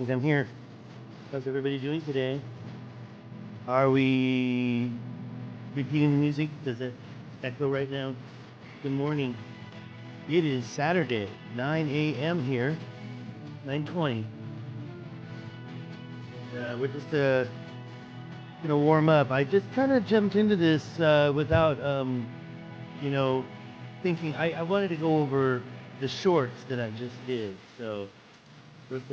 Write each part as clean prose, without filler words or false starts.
think I'm here. How's everybody doing today? Are we repeating the music? Does it echo right now? Good morning. It is Saturday, 9 a.m. here, 9:20. We're just gonna warm up. I just kind of jumped into this without you know, thinking. I wanted to go over the shorts that I just did. So let's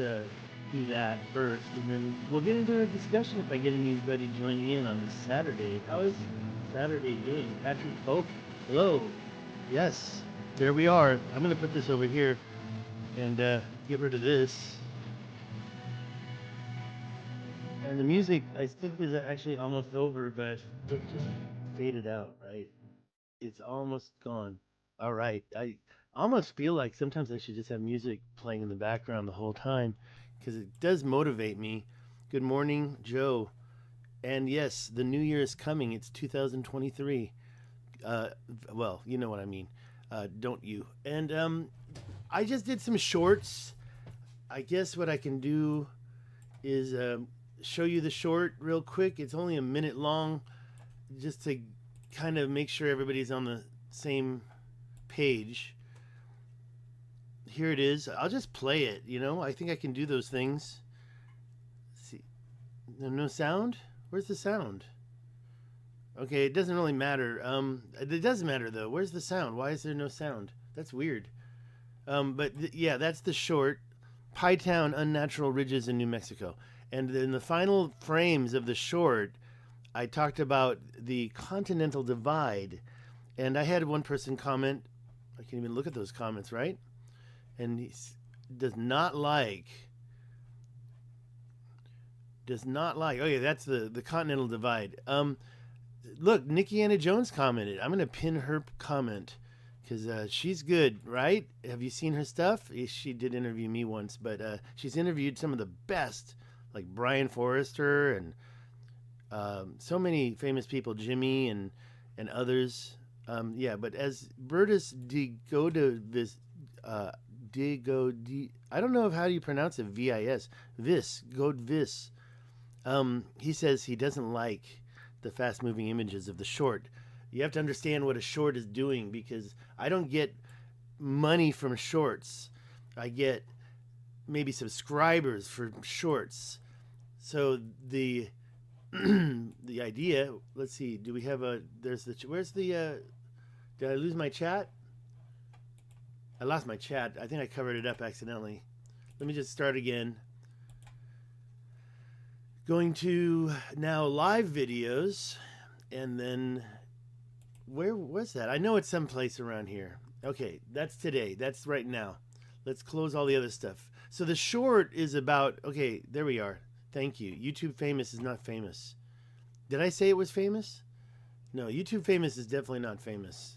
do that first, and then we'll get into a discussion if I get anybody joining in on this Saturday. How is Saturday doing? Patrick Pope, hello. Yes, there we are. I'm going to put this over here and get rid of this. And the music, I think, is actually almost over, but it just faded out, right? It's almost gone. All right. I almost feel like sometimes I should just have music playing in the background the whole time because it does motivate me. Good morning, Joe. And yes, the new year is coming. It's 2023. Uh, well, you know what I mean. Don't you? And I just did some shorts. I guess what I can do is show you the short real quick. It's only a minute long, just to kind of make sure everybody's on the same page. Here it is. I'll just play it, you know? I think I can do those things. Let's see. No sound? Where's the sound? Okay, it doesn't really matter. It does matter though. Where's the sound? Why is there no sound? That's weird. Yeah, that's the short. Pie Town, Unnatural Ridges in New Mexico. And in the final frames of the short, I talked about the continental divide. And I had one person comment, I can't even look at those comments, right? And he does not like, oh yeah, that's the continental divide. Look, Nikki Anna Jones commented. I'm going to pin her comment because she's good, right? Have you seen her stuff? She did interview me once, but she's interviewed some of the best, like Brian Forrester and so many famous people, Jimmy and others. Yeah, but as Bertus Digodavis, I don't know how you pronounce it, V-I-S, Godvis. He says he doesn't like the fast-moving images of the short. You have to understand what a short is doing because I don't get money from shorts. I get maybe subscribers for shorts. So the the idea, let's see, do we have where's the did I lose my chat? I lost my chat. I think I covered it up accidentally. Let me just start again. Going to now live videos, and then where was that? I know it's someplace around here. Okay, that's today. That's right now. Let's close all the other stuff. So the short is about, okay, there we are. Thank you. YouTube famous is not famous. Did I say it was famous? No, YouTube famous is definitely not famous.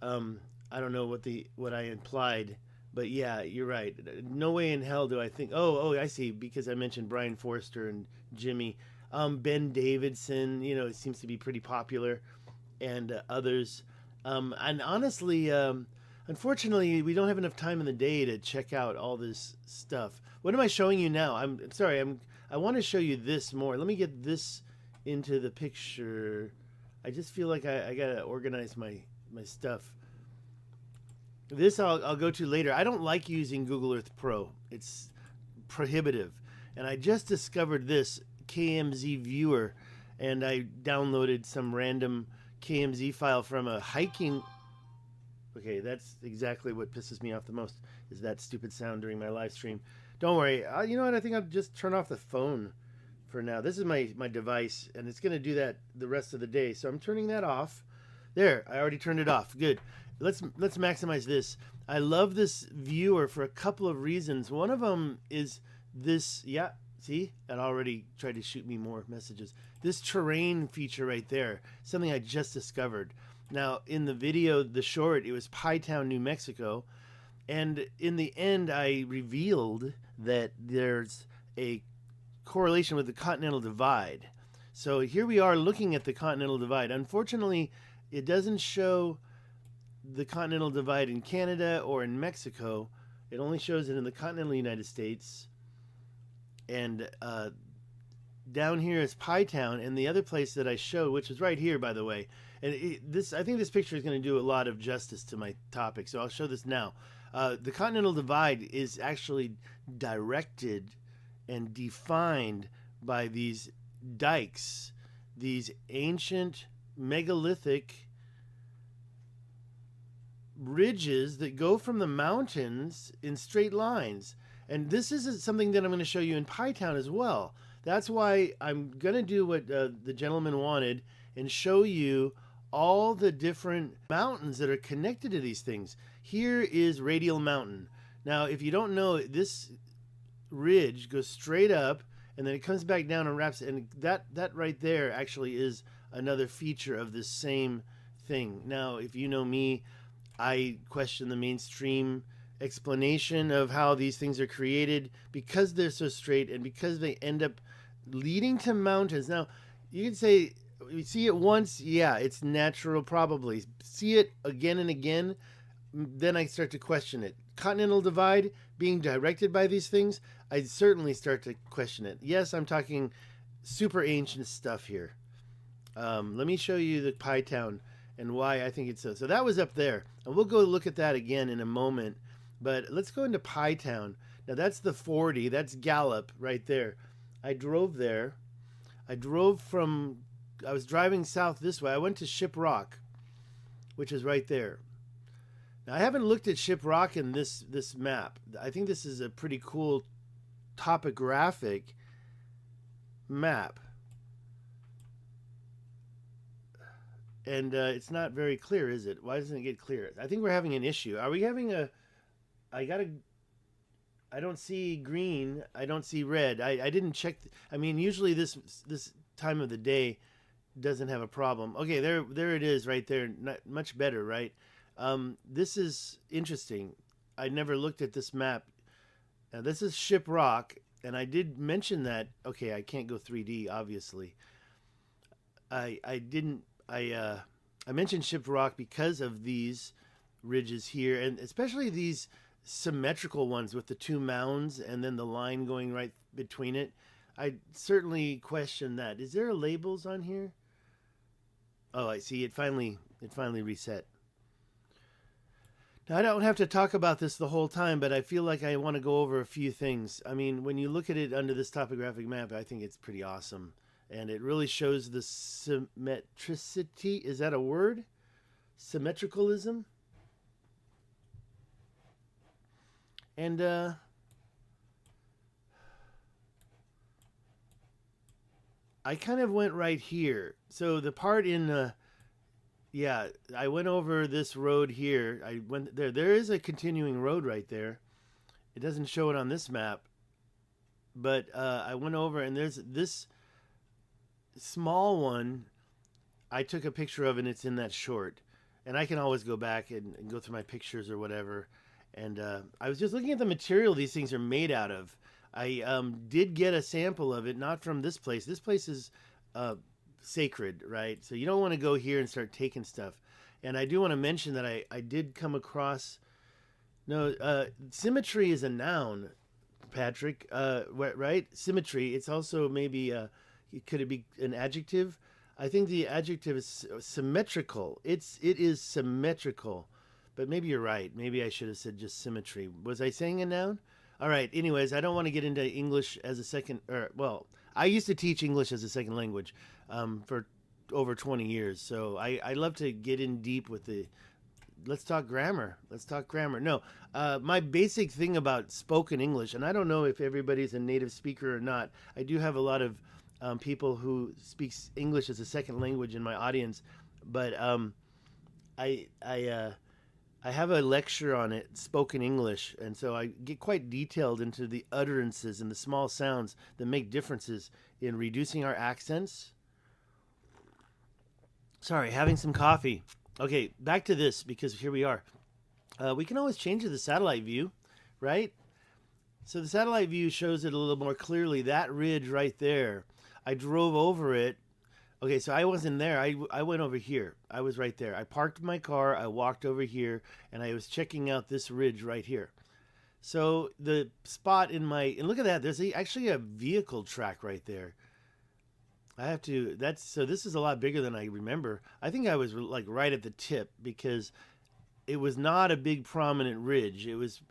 I don't know what I implied, but yeah, you're right. No way in hell do I think. Oh, I see. Because I mentioned Brian Forster and Jimmy, Ben Davidson. You know, it seems to be pretty popular, and others. And honestly, unfortunately, we don't have enough time in the day to check out all this stuff. What am I showing you now? I'm sorry. I want to show you this more. Let me get this into the picture. I just feel like I gotta organize my stuff. This I'll go to later. I don't like using Google Earth Pro. It's prohibitive. And I just discovered this KMZ viewer, and I downloaded some random KMZ file from a hiking. Okay, that's exactly what pisses me off the most, is that stupid sound during my live stream. Don't worry. You know what? I think I'll just turn off the phone for now. This is my device, and it's going to do that the rest of the day. So I'm turning that off. There, I already turned it off. Good. Let's maximize this. I love this viewer for a couple of reasons. One of them is this. Yeah, see, it already tried to shoot me more messages. This terrain feature right there, something I just discovered. Now, in the video, the short, it was Pie Town, New Mexico, and in the end, I revealed that there's a correlation with the continental divide. So here we are looking at the continental divide. Unfortunately, it doesn't show the continental divide in Canada or in Mexico. It only shows it in the continental United States. And down here is Pi Town, and the other place that I showed, which is right here, by the way. And I think this picture is going to do a lot of justice to my topic, so I'll show this now. The Continental Divide is actually directed and defined by these dikes, these ancient megalithic ridges that go from the mountains in straight lines. And this is something that I'm going to show you in Pi Town as well. That's why I'm going to do what the gentleman wanted and show you all the different mountains that are connected to these things. Here is Radial Mountain. Now, if you don't know, this ridge goes straight up and then it comes back down and wraps, and that right there actually is another feature of this same thing. Now, if you know me, I question the mainstream explanation of how these things are created because they're so straight and because they end up leading to mountains. Now, you can say, you see it once, yeah, it's natural probably. See it again and again, then I start to question it. Continental Divide being directed by these things, I certainly start to question it. Yes, I'm talking super ancient stuff here. Let me show you the Pi Town and why I think it's so. So that was up there, and we'll go look at that again in a moment. But let's go into Pi Town. Now that's the 40, that's Gallup right there. I drove there. I was driving south this way. I went to Ship Rock, which is right there. Now, I haven't looked at Ship Rock in this map. I think this is a pretty cool topographic map. And it's not very clear, is it? Why doesn't it get clear? I think we're having an issue. Are we having a... I don't see green. I don't see red. I didn't check. I mean, usually this time of the day doesn't have a problem. Okay, there it is right there. Not much better, right? This is interesting. I never looked at this map. Now, this is Ship Rock, and I did mention that. Okay, I can't go 3D, obviously. I mentioned Ship Rock because of these ridges here, and especially these symmetrical ones with the two mounds and then the line going right between it. I certainly question that. Is there labels on here? Oh, I see. It finally reset. Now, I don't have to talk about this the whole time, but I feel like I want to go over a few things. I mean, when you look at it under this topographic map, I think it's pretty awesome. And it really shows the symmetricity. Is that a word? Symmetricalism? And I kind of went right here. So the part in yeah, I went over this road here. I went there. There is a continuing road right there. It doesn't show it on this map, but I went over, and there's this small one. I took a picture of, and it's in that short. And I can always go back and go through my pictures or whatever. And I was just looking at the material these things are made out of. I did get a sample of it, not from this place. This place is sacred, right? So you don't want to go here and start taking stuff. And I do want to mention that I did come across... No, symmetry is a noun, Patrick, right? Symmetry. It's also maybe... could it be an adjective? I think the adjective is symmetrical. It is symmetrical. But maybe you're right. Maybe I should have said just symmetry. Was I saying a noun? All right. Anyways, I don't want to get into English as a second... well, I used to teach English as a second language for over 20 years. So I love to get in deep with the... Let's talk grammar. Let's talk grammar. No, my basic thing about spoken English, and I don't know if everybody's a native speaker or not. I do have a lot of people who speak English as a second language in my audience, but I have a lecture on it, spoken English, and so I get quite detailed into the utterances and the small sounds that make differences in reducing our accents. Sorry, having some coffee. Okay, back to this, because here we are. We can always change to the satellite view, right? So the satellite view shows it a little more clearly. That ridge right there, I drove over it. Okay, so I wasn't there. I went over here. I was right there. I parked my car. I walked over here, and I was checking out this ridge right here. So the spot in my, and look at that, there's actually a vehicle track right there. I have to, so this is a lot bigger than I remember. I think I was like right at the tip because it was not a big prominent ridge. It was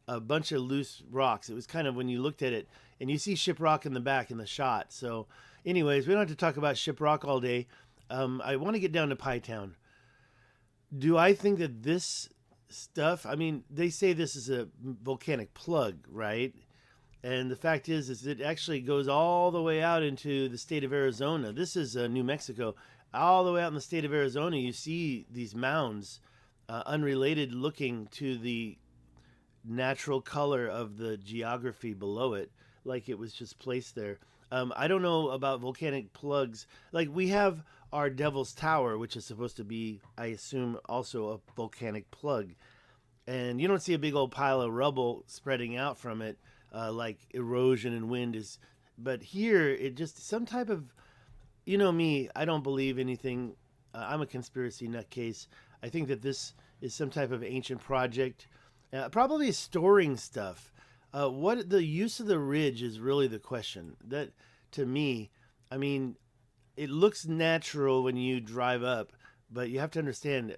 a bunch of loose rocks. It was kind of, when you looked at it, and you see Shiprock in the back in the shot. So anyways, we don't have to talk about Shiprock all day. I want to get down to Pie Town. Do I think that this stuff, I mean, they say this is a volcanic plug, right? And the fact is it actually goes all the way out into the state of Arizona. This is New Mexico. All the way out in the state of Arizona, you see these mounds, unrelated looking to the natural color of the geography below it, like it was just placed there. I don't know about volcanic plugs. Like, we have our Devil's Tower, which is supposed to be, I assume, also a volcanic plug. And you don't see a big old pile of rubble spreading out from it, like erosion and wind is. But here, it just, some type of, you know me, I don't believe anything. I'm a conspiracy nutcase. I think that this is some type of ancient project, probably storing stuff. What the use of the ridge is really the question. That, to me, I mean, it looks natural when you drive up, but you have to understand.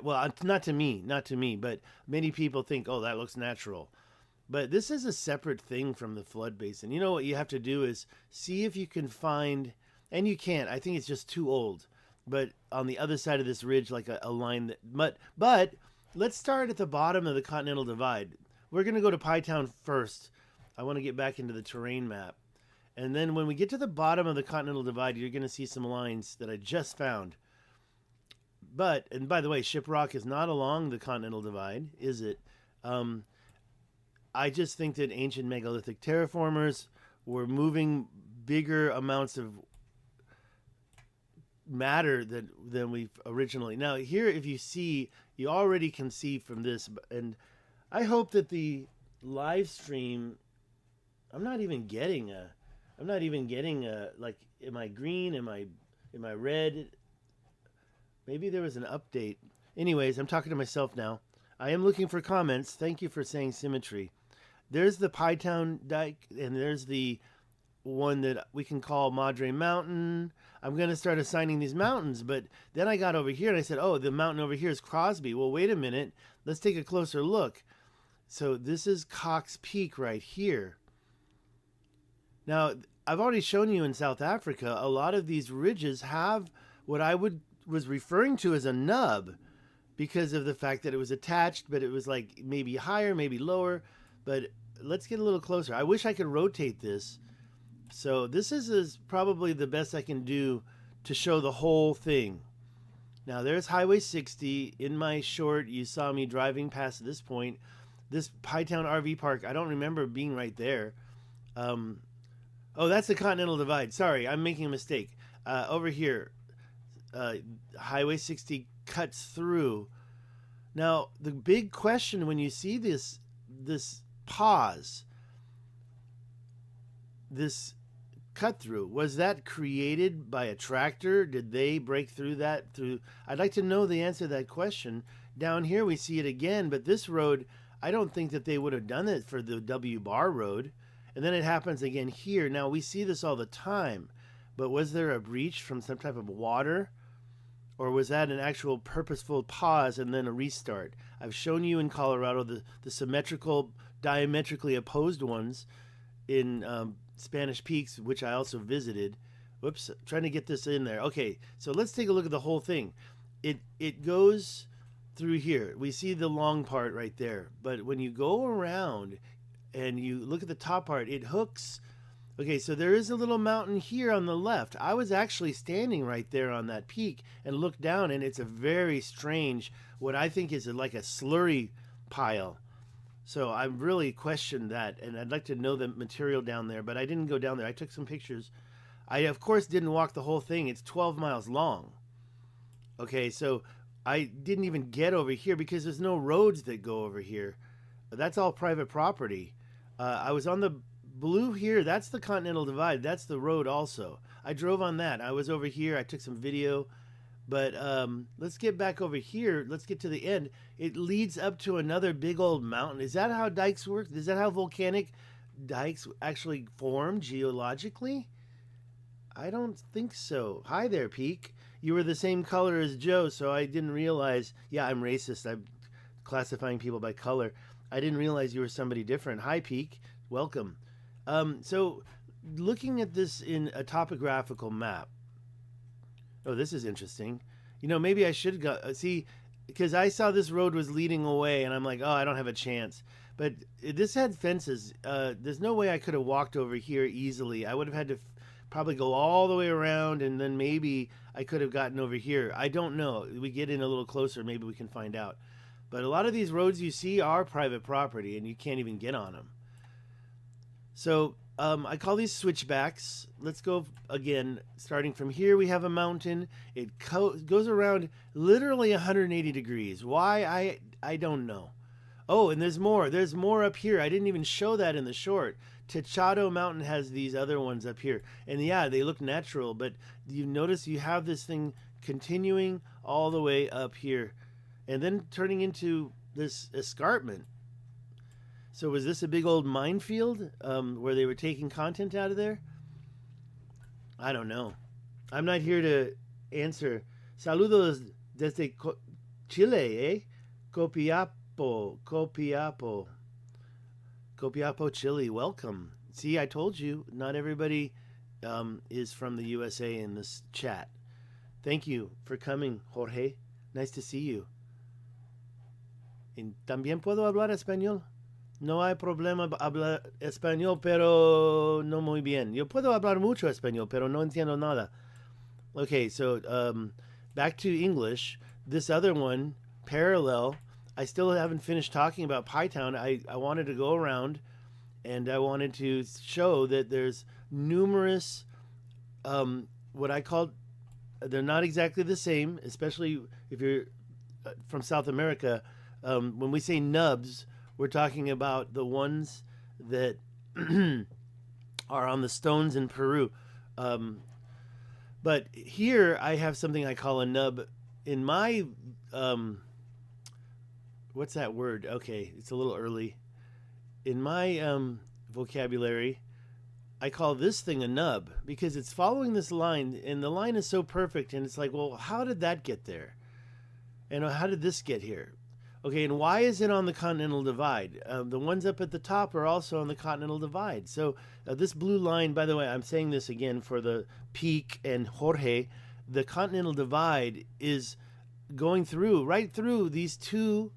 Well, not to me, but many people think, oh, that looks natural. But this is a separate thing from the flood basin. You know what you have to do is see if you can find, and you can't. I think it's just too old. But on the other side of this ridge, like a line that, but let's start at the bottom of the Continental Divide. We're going to go to Pie Town first. I want to get back into the terrain map. And then when we get to the bottom of the Continental Divide, you're going to see some lines that I just found. But, and by the way, Shiprock is not along the Continental Divide, is it? I just think that ancient megalithic terraformers were moving bigger amounts of matter than we've originally. Now here, if you see, you already can see from this, and I hope that the live stream, I'm not even getting a, like, am I green? Am I red? Maybe there was an update. Anyways, I'm talking to myself now. I am looking for comments. Thank you for saying symmetry. There's the Pie Town dike, and there's the one that we can call Madre Mountain. I'm going to start assigning these mountains, but then I got over here and I said, oh, the mountain over here is Crosby. Well, wait a minute. Let's take a closer look. So this is Cox Peak right here. Now, I've already shown you in South Africa, a lot of these ridges have what I was referring to as a nub because of the fact that it was attached, but it was like maybe higher, maybe lower. But let's get a little closer. I wish I could rotate this. So this is probably the best I can do to show the whole thing. Now there's Highway 60. In my short, you saw me driving past this point. This Pie Town RV Park, I don't remember being right there. Oh, that's the Continental Divide. Sorry, I'm making a mistake. Over here, Highway 60 cuts through. Now, the big question when you see this pause, this cut through, was that created by a tractor? Did they break through that through? I'd like to know the answer to that question. Down here we see it again, but this road, I don't think that they would have done it for the W bar road. And then it happens again here. Now we see this all the time, but was there a breach from some type of water? Or was that an actual purposeful pause and then a restart? I've shown you in Colorado the symmetrical, diametrically opposed ones in Spanish Peaks, which I also visited. Whoops, trying to get this in there. Okay, so let's take a look at the whole thing. It goes through here. We see the long part right there. But when you go around and you look at the top part, it hooks. Okay, so there is a little mountain here on the left. I was actually standing right there on that peak and looked down, and it's a very strange, what I think is like a slurry pile. So I really questioned that, and I'd like to know the material down there, but I didn't go down there. I took some pictures. I, of course, didn't walk the whole thing. It's 12 miles long. Okay, so I didn't even get over here because there's no roads that go over here. That's all private property. I was on the blue here. That's the Continental Divide. That's the road also. I drove on that. I was over here. I took some video. But let's get back over here. Let's get to the end. It leads up to another big old mountain. Is that how dikes work? Is that how volcanic dikes actually form geologically? I don't think so. Hi there, Peak. You were the same color as Joe, so I didn't realize. Yeah, I'm racist. I'm classifying people by color. I didn't realize you were somebody different. Hi, Peak. Welcome. So looking at this in a topographical map. Oh, this is interesting. You know, maybe I should go see, because I saw this road was leading away, and I'm like, oh, I don't have a chance. But this had fences. There's no way I could have walked over here easily. I would have had to probably go all the way around, and then maybe I could have gotten over here. I don't know. We get in a little closer, maybe we can find out. But a lot of these roads you see are private property, and you can't even get on them. So I call these switchbacks. Let's go again. Starting from here, we have a mountain. It goes around literally 180 degrees. Why? I don't know. Oh, and there's more. There's more up here. I didn't even show that in the short. Techado Mountain has these other ones up here. And yeah, they look natural, but you notice you have this thing continuing all the way up here and then turning into this escarpment. So was this a big old minefield where they were taking content out of there? I don't know. I'm not here to answer. Saludos desde Chile, eh? Copiapo, Chile. Welcome. See, I told you, not everybody is from the USA in this chat. Thank you for coming, Jorge. Nice to see you. ¿También puedo hablar español? No hay problema hablar español, pero no muy bien. Yo puedo hablar mucho español, pero no entiendo nada. Okay, so back to English. This other one, parallel. I still haven't finished talking about Pytown. I wanted to go around, and I wanted to show that there's numerous, what I call, they're not exactly the same, especially if you're from South America. When we say nubs, we're talking about the ones that are on the stones in Peru. But here I have something I call a nub. In my, what's that word? Okay, it's a little early. In my vocabulary, I call this thing a nub because it's following this line, and the line is so perfect, and it's like, well, how did that get there? And how did this get here? Okay, and why is it on the Continental Divide? The ones up at the top are also on the Continental Divide. So this blue line, by the way, I'm saying this again for the Peak and Jorge, the Continental Divide is going through, right through these two,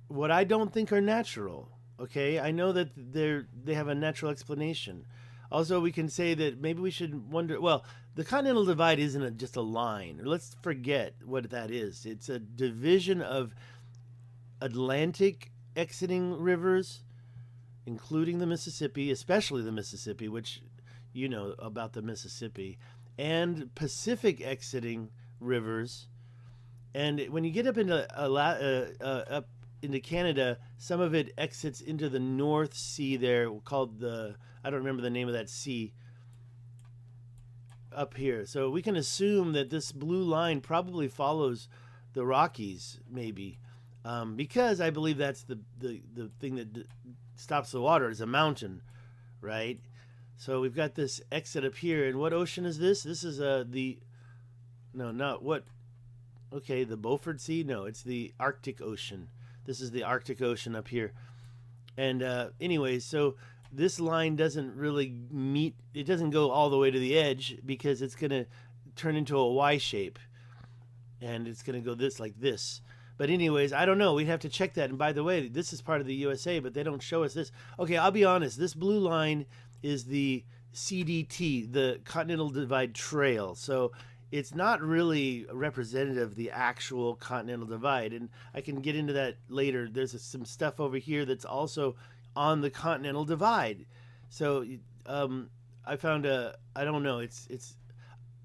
what I don't think are natural. Okay, I know that they have a natural explanation. Also, we can say that maybe we should wonder, well, the Continental Divide isn't just a line. Let's forget what that is. It's a division of Atlantic exiting rivers, including the Mississippi, especially the Mississippi, which you know about the Mississippi, and Pacific exiting rivers. And when you get up into Canada, some of it exits into the North Sea there, called the, I don't remember the name of that sea, up here. So we can assume that this blue line probably follows the Rockies, maybe, because I believe that's the thing that stops the water is a mountain, right? So we've got this exit up here, and what ocean is this? This is the Beaufort Sea? No, it's the Arctic Ocean. This is the Arctic Ocean up here. And anyways, so this line doesn't really meet, it doesn't go all the way to the edge because it's going to turn into a Y shape. And it's going to go like this. But anyways, I don't know. We'd have to check that. And by the way, this is part of the USA, but they don't show us this. Okay, I'll be honest. This blue line is the CDT, the Continental Divide Trail. So it's not really representative of the actual Continental Divide. And I can get into that later. There's some stuff over here that's also on the Continental Divide. So I found I don't know,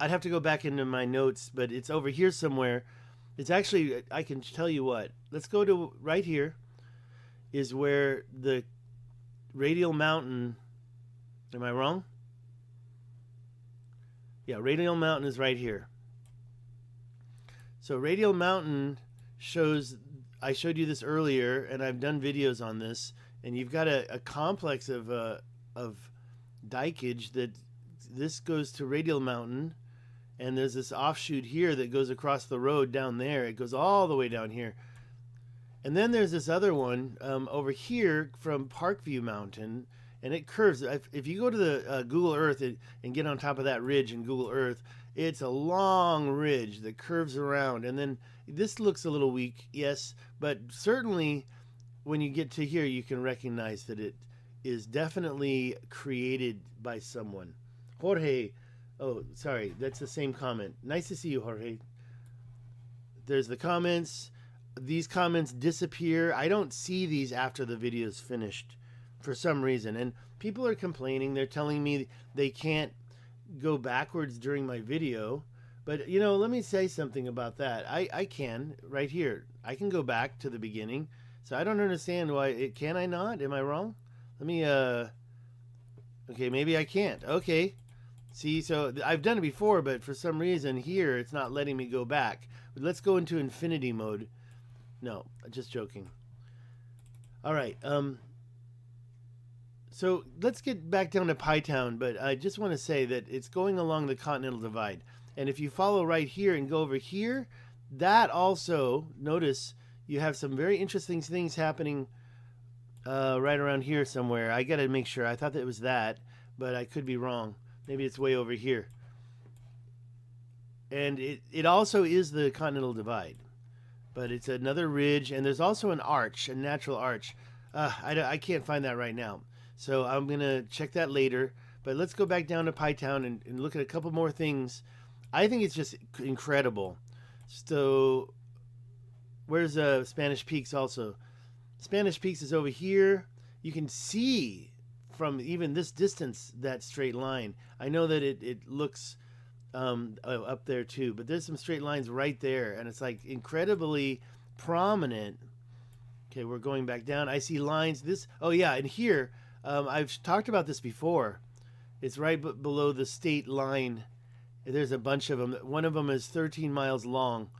I'd have to go back into my notes, but it's over here somewhere. It's actually, I can tell you what, let's go to right here is where the Radial Mountain, am I wrong? Yeah, Radial Mountain is right here. So Radial Mountain shows, I showed you this earlier, and I've done videos on this, and you've got a complex of dikage that this goes to Radial Mountain, and there's this offshoot here that goes across the road down there. It goes all the way down here. And then there's this other one over here from Parkview Mountain, and it curves. If you go to the Google Earth and get on top of that ridge in Google Earth, it's a long ridge that curves around. And then this looks a little weak, yes, but certainly when you get to here, you can recognize that it is definitely created by someone. Jorge, oh, sorry, that's the same comment. Nice to see you, Jorge. There's the comments. These comments disappear. I don't see these after the video is finished for some reason. And people are complaining. They're telling me they can't go backwards during my video. But, you know, let me say something about that. I can right here. I can go back to the beginning. So I don't understand why. Can I not? Am I wrong? Let me, okay, maybe I can't. Okay. See, so I've done it before, but for some reason here, it's not letting me go back. But let's go into infinity mode. No, just joking. All right. So let's get back down to Pytown, but I just want to say that it's going along the Continental Divide. And if you follow right here and go over here, that also, notice you have some very interesting things happening right around here somewhere. I got to make sure. I thought that it was that, but I could be wrong. Maybe it's way over here. And it also is the Continental Divide. But it's another ridge, and there's also an arch, a natural arch. I can't find that right now. So I'm going to check that later. But let's go back down to Pytown and look at a couple more things. I think it's just incredible. So where's Spanish Peaks also? Spanish Peaks is over here. You can see from even this distance that straight line. I know that it looks up there too, but there's some straight lines right there, and it's like incredibly prominent. Okay, we're going back down. I see lines. This, oh yeah, and here I've talked about this before. It's right below the state line. There's a bunch of them. One of them is 13 miles long,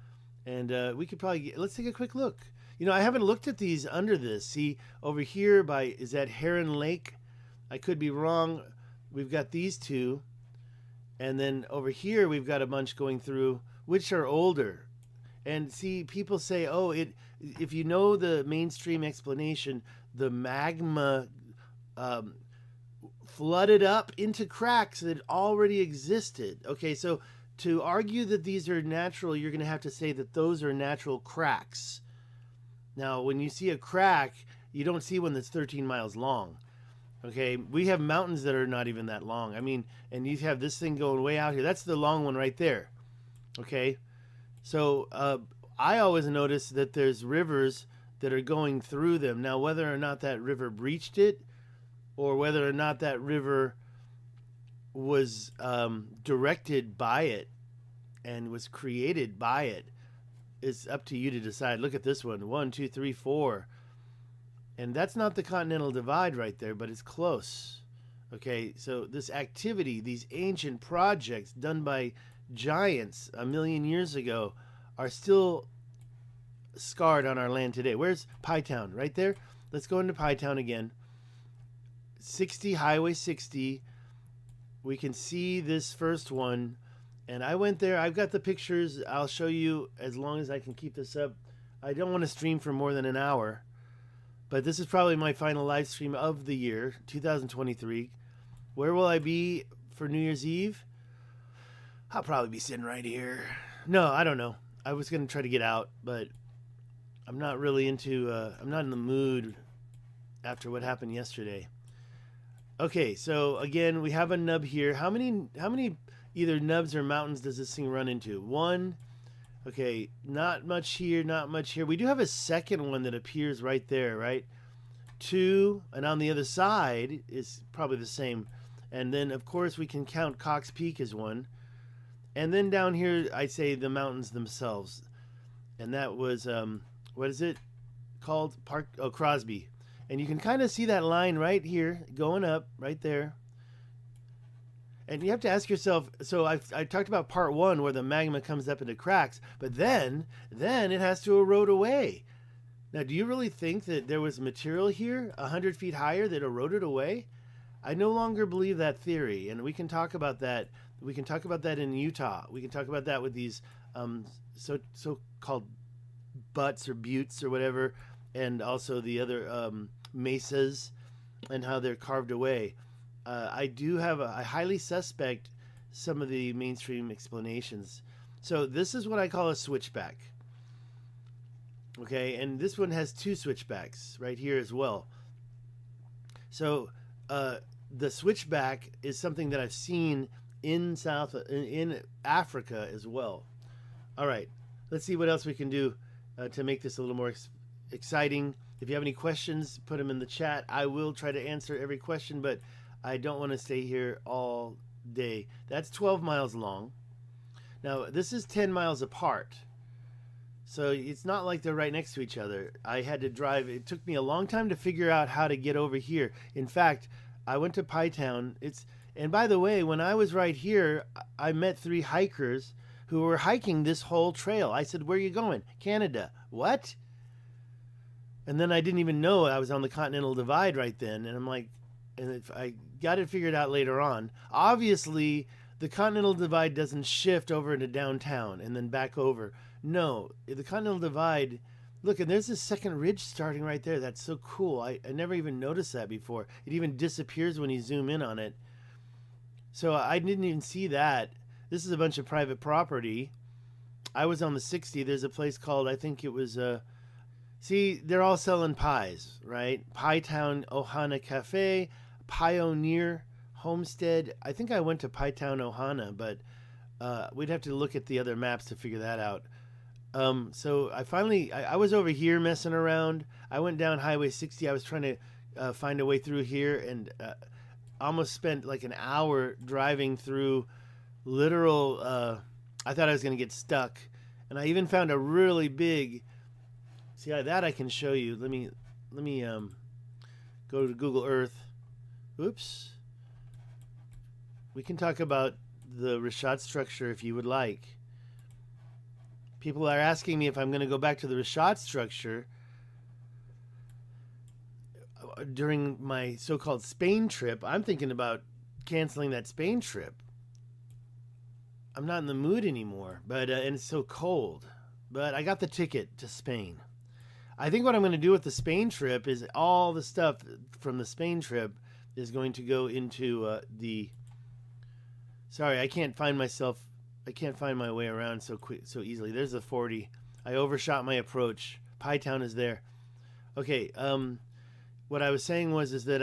and we could probably let's take a quick look. You know, I haven't looked at these under this. See over here by, is that Heron Lake? I could be wrong. We've got these two. And then over here, we've got a bunch going through, which are older. And see, people say, oh, if you know the mainstream explanation, the magma flooded up into cracks that already existed. Okay, so to argue that these are natural, you're going to have to say that those are natural cracks. Now, when you see a crack, you don't see one that's 13 miles long. Okay, we have mountains that are not even that long. I mean, and you have this thing going way out here. That's the long one right there. Okay, so I always notice that there's rivers that are going through them. Now, whether or not that river breached it, or whether or not that river was directed by it and was created by it, is up to you to decide. Look at this one. 1, 2, 3, 4. And that's not the Continental Divide right there, but it's close. Okay, so this activity, these ancient projects done by giants 1,000,000 years ago are still scarred on our land today. Where's Pytown? Right there? Let's go into Pytown again. 60, Highway 60. We can see this first one. And I went there. I've got the pictures. I'll show you as long as I can keep this up. I don't want to stream for more than an hour. But this is probably my final live stream of the year, 2023. Where will I be for New Year's Eve? I'll probably be sitting right here. No, I don't know. I was going to try to get out, but I'm not really into, I'm not in the mood after what happened yesterday. Okay, so again, we have a nub here. How many either nubs or mountains does this thing run into? 1. Okay, not much here, not much here. We do have a second one that appears right there, right? 2, and on the other side is probably the same. And then, of course, we can count Cox Peak as one. And then down here, I say the mountains themselves. And that was, what is it called? Crosby. And you can kind of see that line right here going up, right there. And you have to ask yourself, so I talked about part one where the magma comes up into cracks, but then it has to erode away. Now, do you really think that there was material here 100 feet higher that eroded away? I no longer believe that theory, and we can talk about that. We can talk about that in Utah. We can talk about that with these so-called butts or buttes or whatever, and also the other mesas and how they're carved away. I highly suspect some of the mainstream explanations. So this is what I call a switchback. Okay, and this one has two switchbacks right here as well. So the switchback is something that I've seen in Africa as well. All right, let's see what else we can do to make this a little more exciting. If you have any questions, put them in the chat. I will try to answer every question, but I don't want to stay here all day. That's 12 miles long. Now, this is 10 miles apart. So it's not like they're right next to each other. I had to drive. It took me a long time to figure out how to get over here. In fact, I went to Pie Town. And by the way, when I was right here, I met 3 hikers who were hiking this whole trail. I said, "Where are you going?" "Canada." "What?" And then I didn't even know I was on the Continental Divide right then. And I'm like, I got it figured out later on. Obviously, the Continental Divide doesn't shift over into downtown and then back over. No, the Continental Divide, look, and there's this second ridge starting right there. That's so cool. I never even noticed that before. It even disappears when you zoom in on it. So I didn't even see that. This is a bunch of private property. I was on the 60. There's a place called, I think it was, see, they're all selling pies, right? Pie Town Ohana Cafe, Pioneer Homestead. I think I went to Pie Town Ohana, but we'd have to look at the other maps to figure that out. So I was over here messing around. I went down Highway 60. I was trying to find a way through here, and almost spent like an hour driving through literal, I thought I was going to get stuck. And I even found a really big, see that I can show you. Let me go to Google Earth. Oops. We can talk about the Richat structure if you would like. People are asking me if I'm going to go back to the Richat structure during my so-called Spain trip. I'm thinking about canceling that Spain trip. I'm not in the mood anymore, but and it's so cold. But I got the ticket to Spain. I think what I'm going to do with the Spain trip is all the stuff from the Spain trip is going to go into the... Sorry, I can't find my way around so easily. There's the 40. I overshot my approach. Pie Town is there. Okay, what I was saying is that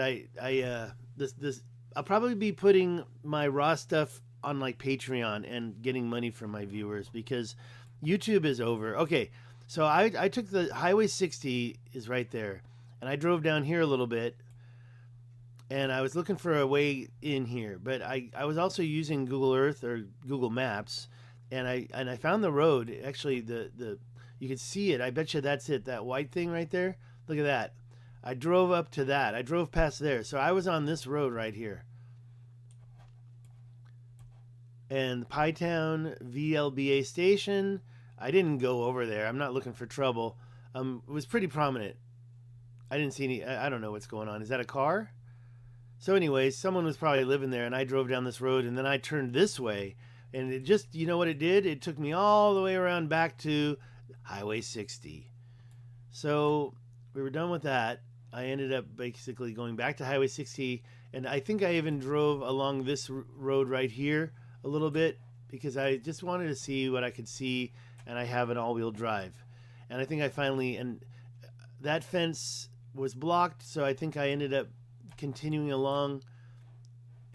I'll probably be putting my raw stuff on like Patreon and getting money from my viewers because YouTube is over. Okay, so I took the Highway 60 is right there, and I drove down here a little bit, and I was looking for a way in here, but I was also using Google Earth or Google Maps, and I found the road. Actually, the you can see it. I bet you that's it. That white thing right there. Look at that. I drove up to that. I drove past there. So I was on this road right here. And Pie Town VLBA station. I didn't go over there. I'm not looking for trouble. It was pretty prominent. I didn't see any. I don't know what's going on. Is that a car? So anyways, someone was probably living there, and I drove down this road, and then I turned this way, and it just, you know what it did? It took me all the way around back to Highway 60. So we were done with that. I ended up basically going back to Highway 60, and I think I even drove along this road right here a little bit because I just wanted to see what I could see, and I have an all-wheel drive. And I think I finally, and that fence was blocked, so I think I ended up continuing along,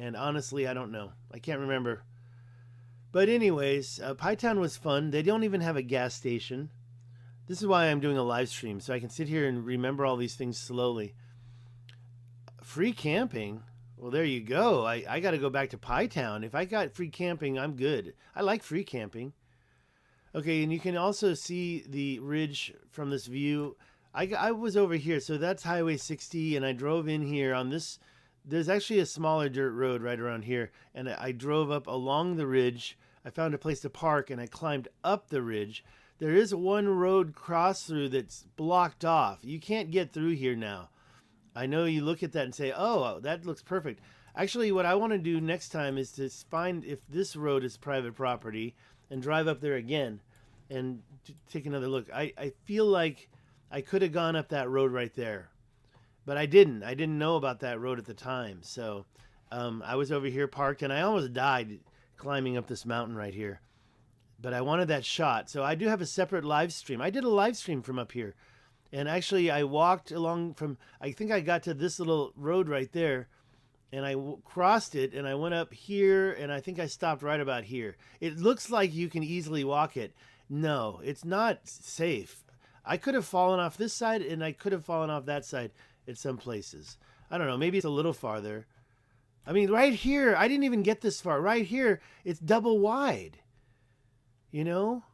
and honestly I don't know, I can't remember. But anyways, Pie Town was fun. They don't even have a gas station. This is why I'm doing a live stream, so I can sit here and remember all these things slowly. Free camping, well, there you go. I got to go back to Pie Town. If I got free camping, I'm good. I like free camping. Okay, and you can also see the ridge from this view. I was over here, so that's Highway 60, and I drove in here on this there's actually a smaller dirt road right around here, and I drove up along the ridge. I found a place to park, and I climbed up the ridge. There is one road cross through that's blocked off. You can't get through here now. I know you look at that and say, oh, that looks perfect. Actually, what I want to do next time is to find if this road is private property and drive up there again and take another look. I feel like I could have gone up that road right there, but I didn't. I didn't know about that road at the time. So I was over here parked, and I almost died climbing up this mountain right here. But I wanted that shot. So I do have a separate live stream. I did a live stream from up here. And actually, I walked along from, I think I got to this little road right there, and I crossed it, and I went up here, and I think I stopped right about here. It looks like you can easily walk it. No, it's not safe. I could have fallen off this side, and I could have fallen off that side at some places. I don't know, maybe it's a little farther. I mean, right here, I didn't even get this far. Right here, it's double wide, you know?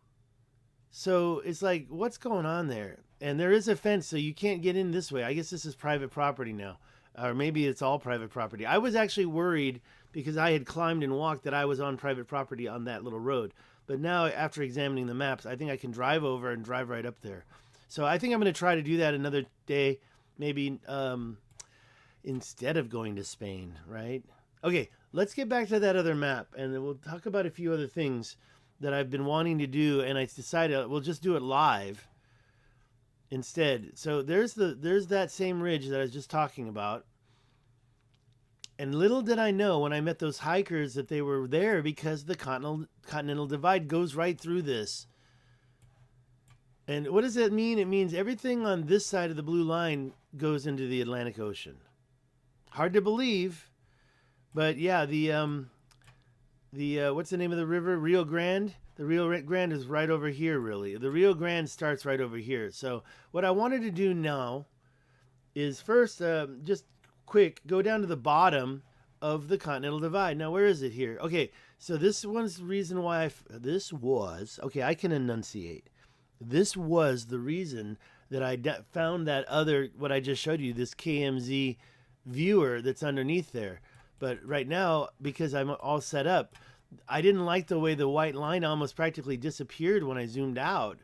So it's like, what's going on there? And there is a fence, so you can't get in this way. I guess this is private property now. Or maybe it's all private property. I was actually worried because I had climbed and walked that I was on private property on that little road. But now, after examining the maps, I think I can drive over and drive right up there. So I think I'm going to try to do that another day, maybe instead of going to Spain, right? Okay, let's get back to that other map, and we'll talk about a few other things that I've been wanting to do, and I decided we'll just do it live instead. So there's that same ridge that I was just talking about. And little did I know when I met those hikers that they were there because the continental divide goes right through this. And what does that mean? It means everything on this side of the blue line goes into the Atlantic Ocean. Hard to believe, but yeah, the what's the name of the river? Rio Grande. The Rio Grande is right over here, really. The Rio Grande starts right over here. So what I wanted to do now is first, just quick, go down to the bottom of the Continental Divide. Now, where is it here? Okay, so this one's the reason why okay, I can enunciate. This was the reason that I found that other, what I just showed you, this KMZ viewer that's underneath there. But right now, because I'm all set up, I didn't like the way the white line almost practically disappeared when I zoomed out.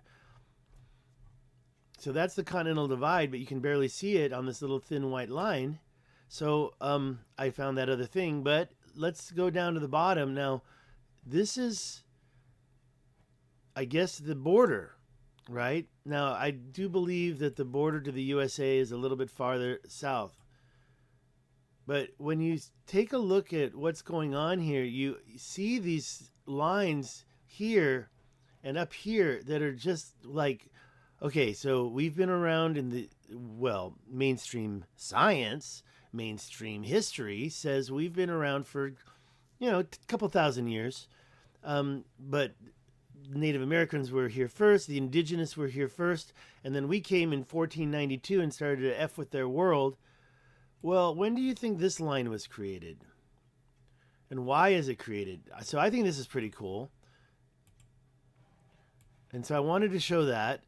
So that's the Continental Divide, but you can barely see it on this little thin white line. So I found that other thing, but let's go down to the bottom. Now, this is, I guess, the border, right? Now, I do believe that the border to the USA is a little bit farther south. But when you take a look at what's going on here, you see these lines here and up here that are just like, okay, so we've been around in the, well, mainstream science, mainstream history says we've been around for, a couple thousand years. But Native Americans were here first, the indigenous were here first, and then we came in 1492 and started to F with their world. Well, when do you think this line was created? And why is it created? So I think this is pretty cool. And so I wanted to show that.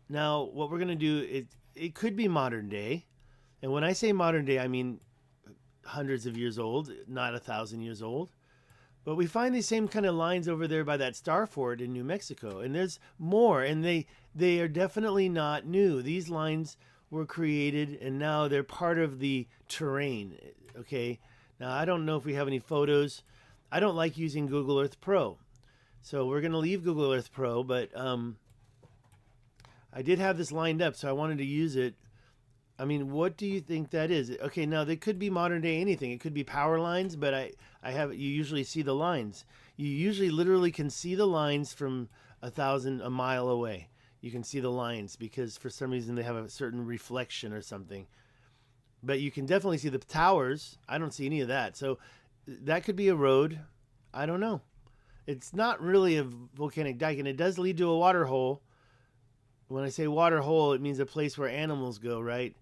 Now, what we're going to do, it could be modern day. And when I say modern day, I mean hundreds of years old, not 1,000 years old. But we find these same kind of lines over there by that star fort in New Mexico. And there's more, and they are definitely not new. These lines were created, and now they're part of the terrain, okay? Now, I don't know if we have any photos. I don't like using Google Earth Pro. So we're going to leave Google Earth Pro, but I did have this lined up, so I wanted to use it. I mean, what do you think that is? Okay, now they could be modern day anything. It could be power lines, but you usually see the lines. You usually literally can see the lines from a mile away. You can see the lines because for some reason they have a certain reflection or something. But you can definitely see the towers. I don't see any of that. So that could be a road. I don't know. It's not really a volcanic dike, and it does lead to a water hole. When I say water hole, it means a place where animals go, right?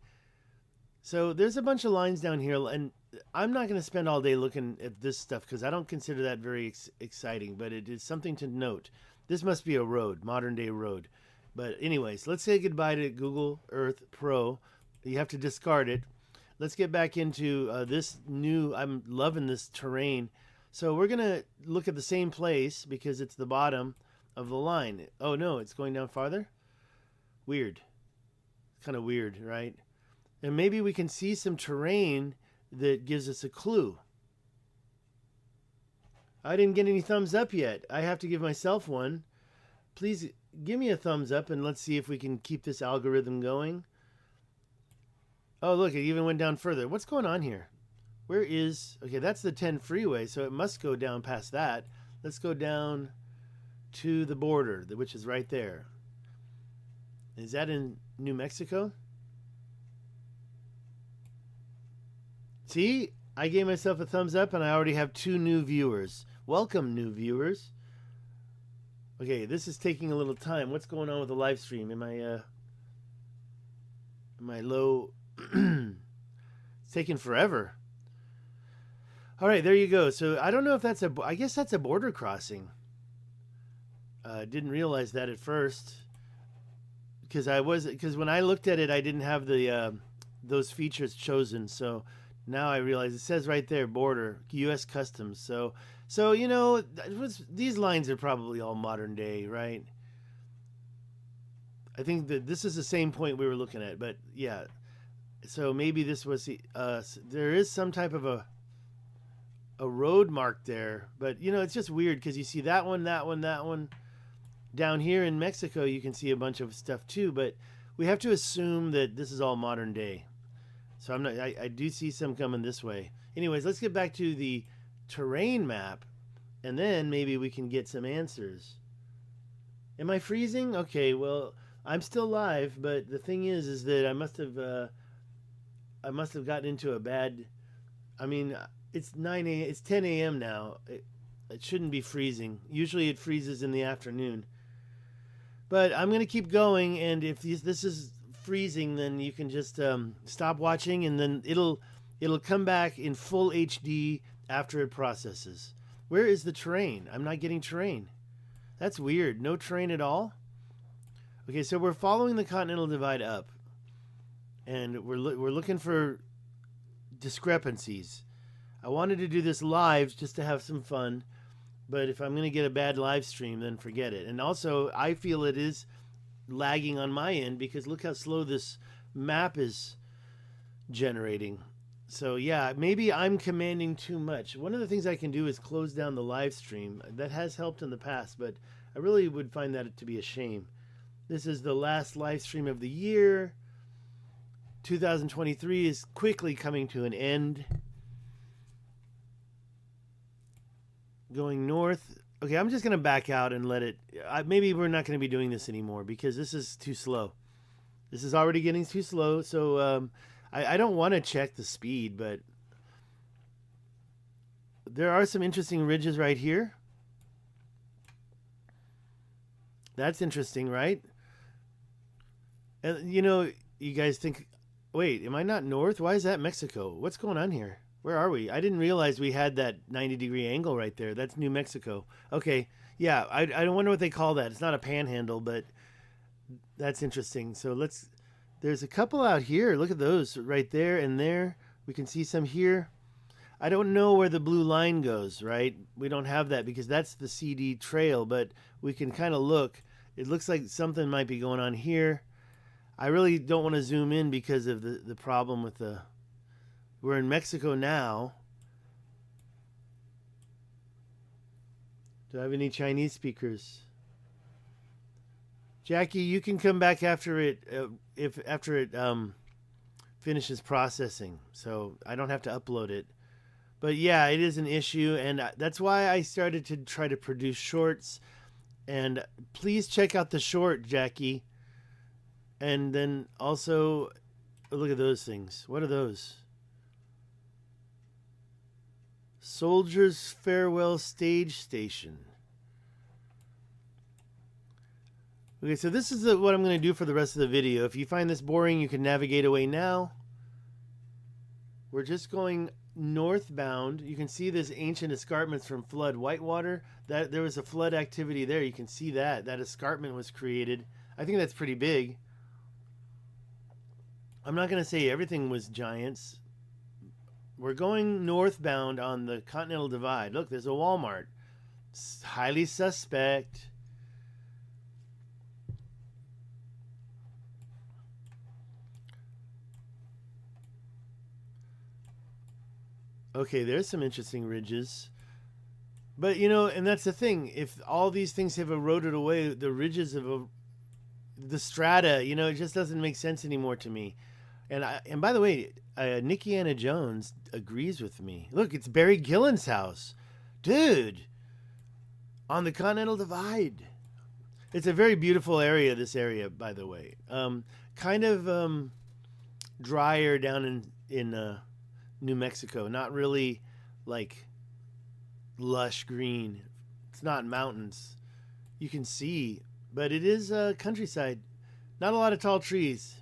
So there's a bunch of lines down here, and I'm not going to spend all day looking at this stuff because I don't consider that very exciting, but it is something to note. This must be a road, modern day road. But anyways, let's say goodbye to Google Earth Pro. You have to discard it. let's get back into this new, I'm loving this terrain. So we're going to look at the same place because it's the bottom of the line. Oh no, it's going down farther? Weird. Kind of weird, right? And maybe we can see some terrain that gives us a clue. I didn't get any thumbs up yet. I have to give myself one. Please give me a thumbs up and let's see if we can keep this algorithm going. Oh, look, it even went down further. What's going on here? Where is... Okay, that's the 10 freeway, so it must go down past that. Let's go down to the border, which is right there. Is that in New Mexico? See? I gave myself a thumbs up and I already have 2 new viewers. Welcome, new viewers. Okay, this is taking a little time. What's going on with the live stream? Am I low? It's taking forever. All right, there you go. So I don't know if that's I guess that's a border crossing. Didn't realize that at first. Because when I looked at it, I didn't have the those features chosen. So now I realize it says right there, border, U.S. Customs. So you know, these lines are probably all modern day, right? I think that this is the same point we were looking at, but yeah. So maybe this was there is some type of a road marked there, but you know, it's just weird because you see that one, that one, that one. Down here in Mexico, you can see a bunch of stuff too, but we have to assume that this is all modern day. So I do see some coming this way. Anyways, let's get back to the terrain map, and then maybe we can get some answers. Am I freezing? Okay, well, I'm still live, but the thing is that I must have gotten into a bad. I mean, it's 9 a.m. It's 10 a.m. now. It shouldn't be freezing. Usually it freezes in the afternoon. But I'm going to keep going, and if this is freezing, then you can just stop watching, and then it'll come back in full HD after it processes. Where is the terrain? I'm not getting terrain. That's weird. No terrain at all? Okay, so we're following the Continental Divide up, and we're looking for discrepancies. I wanted to do this live just to have some fun, but if I'm going to get a bad live stream, then forget it. And also, I feel it is lagging on my end because look how slow this map is generating. So yeah, maybe I'm commanding too much. One of the things I can do is close down the live stream. That has helped in the past, but I really would find that to be a shame. This is the last live stream of the year. 2023 is quickly coming to an end. Going north. Okay, I'm just going to back out and let it... maybe we're not going to be doing this anymore because this is too slow. This is already getting too slow, so I don't want to check the speed, but there are some interesting ridges right here. That's interesting, right? And, you know, you guys think... Wait, am I not north? Why is that Mexico? What's going on here? Where are we? I didn't realize we had that 90-degree angle right there. That's New Mexico. Okay, yeah, I don't wonder what they call that. It's not a panhandle, but that's interesting. So there's a couple out here. Look at those right there and there. We can see some here. I don't know where the blue line goes, right? We don't have that because that's the CD trail, but we can kind of look. It looks like something might be going on here. I really don't want to zoom in because of the problem with the... We're in Mexico now. Do I have any Chinese speakers? Jackie, you can come back after it after it finishes processing, so I don't have to upload it. But yeah, it is an issue, and that's why I started to try to produce shorts. And please check out the short, Jackie. And then also, look at those things. What are those? Soldier's Farewell Stage Station. Okay, so this is what I'm going to do for the rest of the video. If you find this boring, you can navigate away now. We're just going northbound. You can see this ancient escarpments from flood whitewater. That there was a flood activity there. You can see that escarpment was created. I think that's pretty big. I'm not going to say everything was giants. We're going northbound on the Continental Divide. Look, there's a Walmart. It's highly suspect. Okay, there's some interesting ridges. But, you know, and that's the thing. If all these things have eroded away, the ridges of the strata, you know, it just doesn't make sense anymore to me. And by the way, Nikki Anna Jones agrees with me. Look, it's Barry Gillen's house. Dude, on the Continental Divide. It's a very beautiful area, this area, by the way. Kind of drier down in New Mexico. Not really like lush green. It's not mountains. You can see, but it is countryside. Not a lot of tall trees.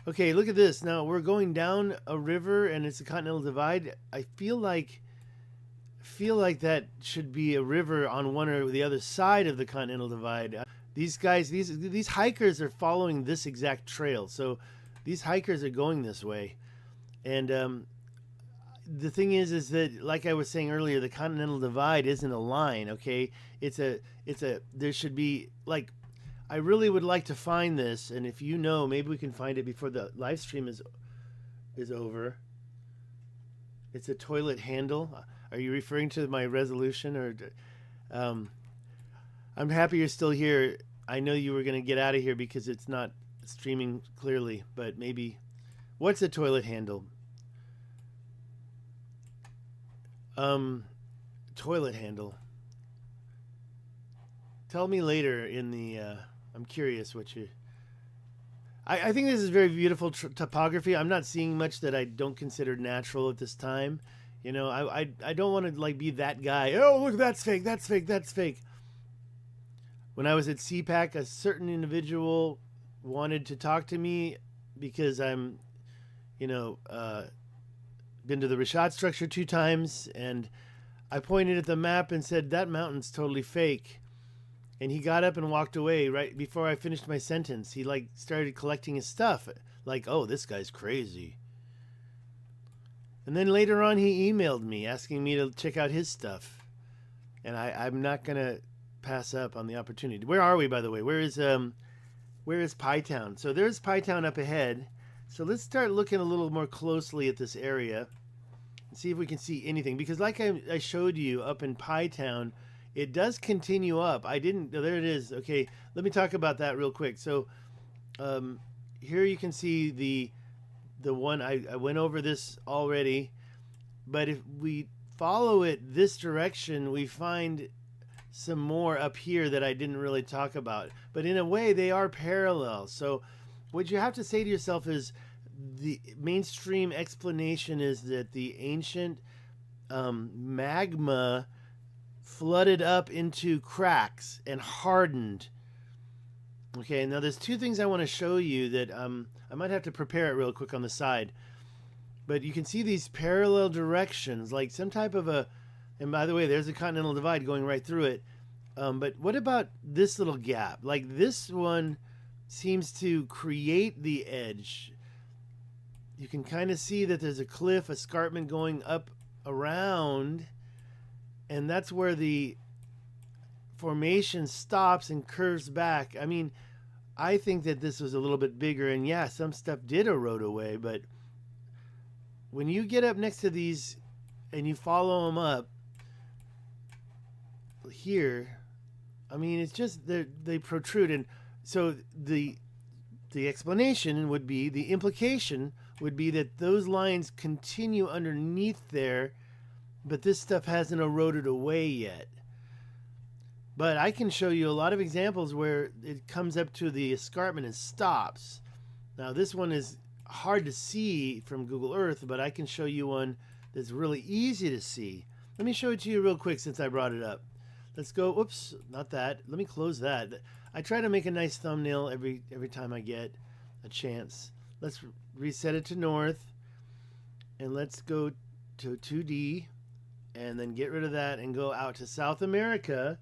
Okay, look at this. Now we're going down a river and it's a Continental Divide. I feel like that should be a river on one or the other side of the Continental Divide. These guys, these hikers are following this exact trail. So these hikers are going this way. And the thing is that, like I was saying earlier, the Continental Divide isn't a line, okay? There should be, like, I really would like to find this, and if you know, maybe we can find it before the live stream is over. It's a toilet handle. Are you referring to my resolution, or I'm happy you're still here. I know you were going to get out of here because it's not streaming clearly, but maybe. What's a toilet handle? Toilet handle. Tell me later in the I'm curious what you I think this is very beautiful topography. I'm not seeing much that I don't consider natural at this time. You know, I don't want to like be that guy. Oh, look, that's fake, that's fake, that's fake. When I was at CPAC, a certain individual wanted to talk to me because I'm, you know, been to the Richat structure 2 times, and I pointed at the map and said, that mountain's totally fake. And he got up and walked away right before I finished my sentence. He like started collecting his stuff. Like, oh, this guy's crazy. And then later on he emailed me asking me to check out his stuff. And I'm not going to pass up on the opportunity. Where are we, by the way? Where is Pie Town? So there's Pie Town up ahead. So let's start looking a little more closely at this area and see if we can see anything. Because like I showed you up in Pie Town, it does continue up. There it is. Okay, let me talk about that real quick. So here you can see the one, I went over this already, but if we follow it this direction, we find some more up here that I didn't really talk about. But in a way, they are parallel. So what you have to say to yourself is the mainstream explanation is that the ancient magma flooded up into cracks and hardened. Okay, now there's 2 things I want to show you that I might have to prepare it real quick on the side. But you can see these parallel directions, like some type of a, and by the way, there's a Continental Divide going right through it. But what about this little gap? Like this one seems to create the edge. You can kind of see that there's a cliff, escarpment going up around, and that's where the formation stops and curves back. I mean, I think that this was a little bit bigger, and yeah, some stuff did erode away, but when you get up next to these and you follow them up here, I mean, it's just they protrude. And so the explanation would be, the implication would be that those lines continue underneath there, but this stuff hasn't eroded away yet. But I can show you a lot of examples where it comes up to the escarpment and stops. Now this one is hard to see from Google Earth, but I can show you one that's really easy to see. Let me show it to you real quick since I brought it up. Let's go, whoops, not that. Let me close that. I try to make a nice thumbnail every time I get a chance. Let's reset it to north, and let's go to 2D, and then get rid of that and go out to South America.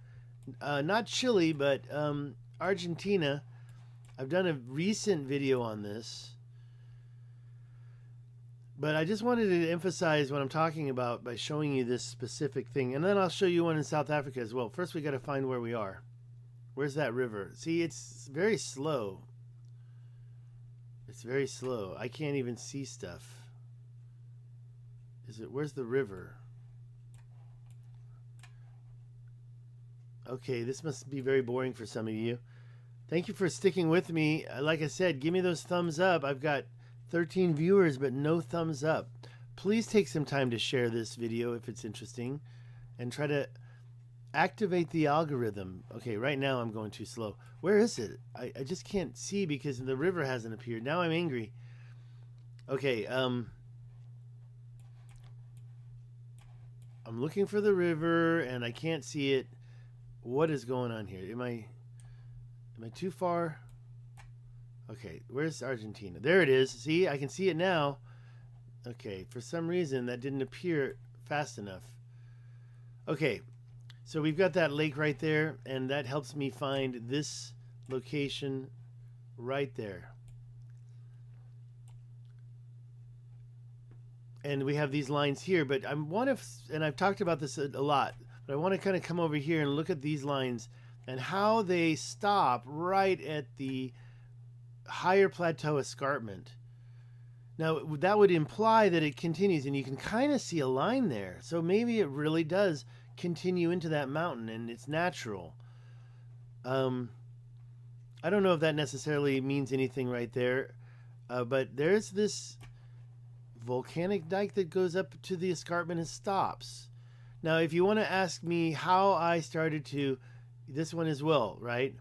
Not Chile, but Argentina. I've done a recent video on this. But I just wanted to emphasize what I'm talking about by showing you this specific thing. And then I'll show you one in South Africa as well. First, we got to find where we are. Where's that river? See, it's very slow. It's very slow. I can't even see stuff. Where's the river? Okay, this must be very boring for some of you. Thank you for sticking with me. Like I said, give me those thumbs up. I've got 13 viewers, but no thumbs up. Please take some time to share this video if it's interesting and try to activate the algorithm. Okay, right now I'm going too slow. Where is it? I just can't see because the river hasn't appeared. Now I'm angry. Okay, I'm looking for the river and I can't see it. What is going on here? Am I too far? Okay, where's Argentina? There it is. See, I can see it now. Okay, for some reason that didn't appear fast enough. Okay, so we've got that lake right there, and that helps me find this location right there. And we have these lines here, but and I've talked about this a lot, but I want to kind of come over here and look at these lines and how they stop right at the higher plateau escarpment. Now, that would imply that it continues, and you can kind of see a line there. So maybe it really does continue into that mountain, and it's natural. I don't know if that necessarily means anything right there, but there's this volcanic dike that goes up to the escarpment and stops. Now, if you want to ask me how I started to, this one as well, right?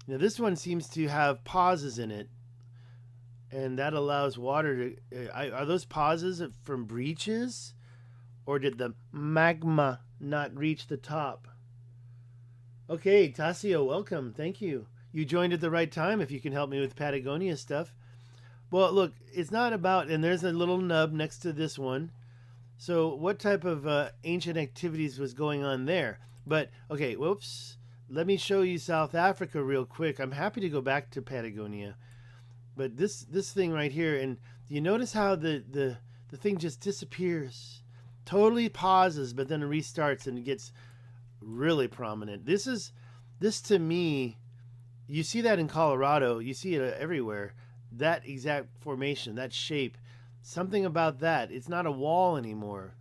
Now, this one seems to have pauses in it, and that allows water to... are those pauses from breaches? Or did the magma not reach the top? Okay, Tasio, welcome. Thank you. You joined at the right time if you can help me with Patagonia stuff. Well, look, it's not about... And there's a little nub next to this one. So what type of ancient activities was going on there? But, okay, whoops. Let me show you South Africa real quick. I'm happy to go back to Patagonia. But this thing right here, and you notice how the thing just disappears. Totally pauses, but then it restarts and it gets really prominent. This to me, you see that in Colorado. You see it everywhere. That exact formation, that shape. Something about that. It's not a wall anymore.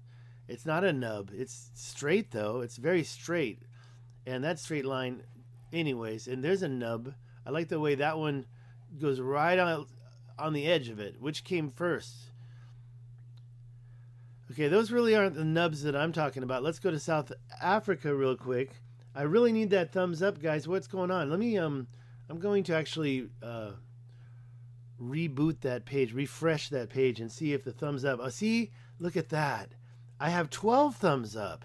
It's not a nub. It's straight, though. It's very straight. And that straight line, anyways, and there's a nub. I like the way that one goes right on the edge of it. Which came first? Okay, those really aren't the nubs that I'm talking about. Let's go to South Africa real quick. I really need that thumbs up, guys. What's going on? Let me, I'm going to actually reboot that page, refresh that page, and see if the thumbs up. Oh, see? Look at that. I have 12 thumbs up.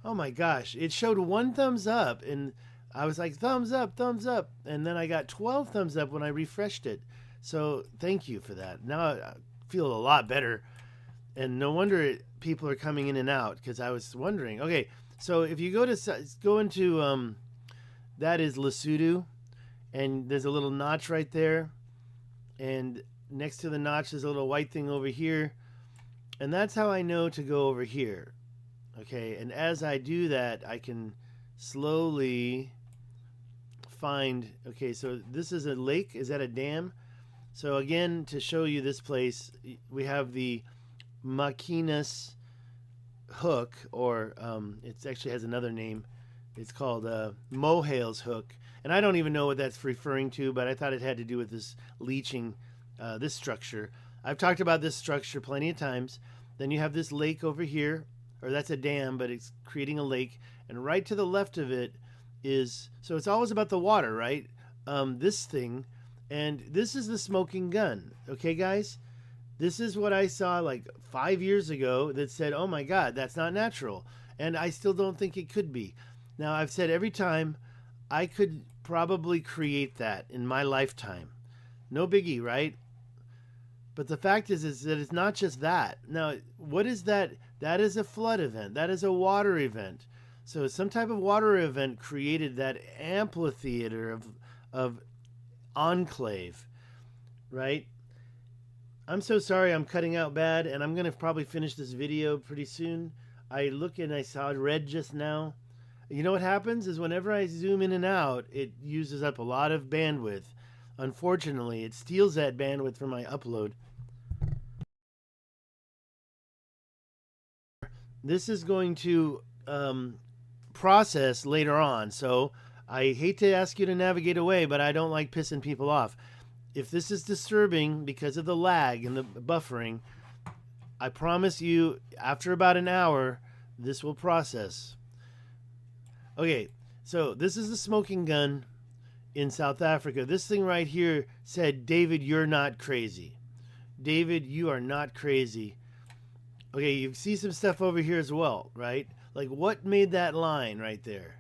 Oh my gosh, it showed 1 thumbs up, and I was like, thumbs up, and then I got 12 thumbs up when I refreshed it. So thank you for that. Now I feel a lot better, and no wonder people are coming in and out, because I was wondering. Okay, so if you go into that is Lesotho, and there's a little notch right there, and next to the notch there's a little white thing over here, and that's how I know to go over here. Okay, and as I do that, I can slowly find... Okay, so this is a lake. Is that a dam? So again, to show you this place, we have the Maquinas hook, or it actually has another name. It's called Mohale's hook. And I don't even know what that's referring to, but I thought it had to do with this leaching, this structure. I've talked about this structure plenty of times. Then you have this lake over here, or that's a dam, but it's creating a lake. And right to the left of it is, so it's always about the water, right? This thing, and this is the smoking gun. Okay, guys? This is what I saw like 5 years ago that said, oh my God, that's not natural. And I still don't think it could be. Now, I've said every time, I could probably create that in my lifetime. No biggie, right? But the fact is that it's not just that. Now, what is that? That is a flood event. That is a water event. So some type of water event created that amphitheater of enclave, right? I'm so sorry I'm cutting out bad, and I'm going to probably finish this video pretty soon. I look and I saw red just now. You know what happens is whenever I zoom in and out, it uses up a lot of bandwidth. Unfortunately, it steals that bandwidth from my upload. This is going to process later on, so I hate to ask you to navigate away, but I don't like pissing people off. If this is disturbing because of the lag and the buffering, I promise you, after about an hour, this will process. Okay, so this is the smoking gun in South Africa. This thing right here said, David, you're not crazy. David, you are not crazy. Okay, you see some stuff over here as well, right? Like, what made that line right there?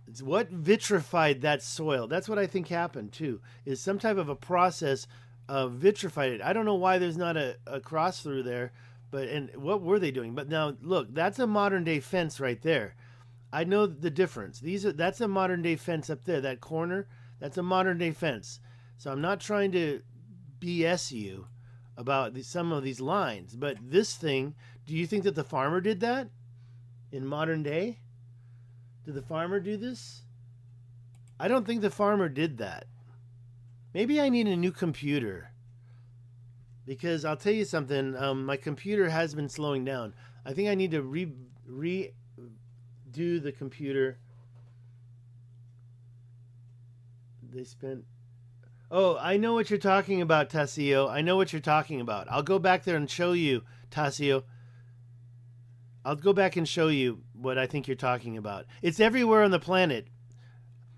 It's what vitrified that soil. That's what I think happened, too, is some type of a process of vitrified it. I don't know why there's not a cross through there, and what were they doing? But now, look, that's a modern-day fence right there. I know the difference. That's a modern-day fence up there. That corner, that's a modern-day fence. So I'm not trying to BS you about some of these lines, but this thing, do you think that the farmer did that in modern day? Did the farmer do this? I don't think the farmer did that. Maybe I need a new computer, because I'll tell you something, my computer has been slowing down. I think I need to redo the computer. They spent... Oh, I know what you're talking about, Tassio. I know what you're talking about. I'll go back there and show you, Tassio. I'll go back and show you what I think you're talking about. It's everywhere on the planet.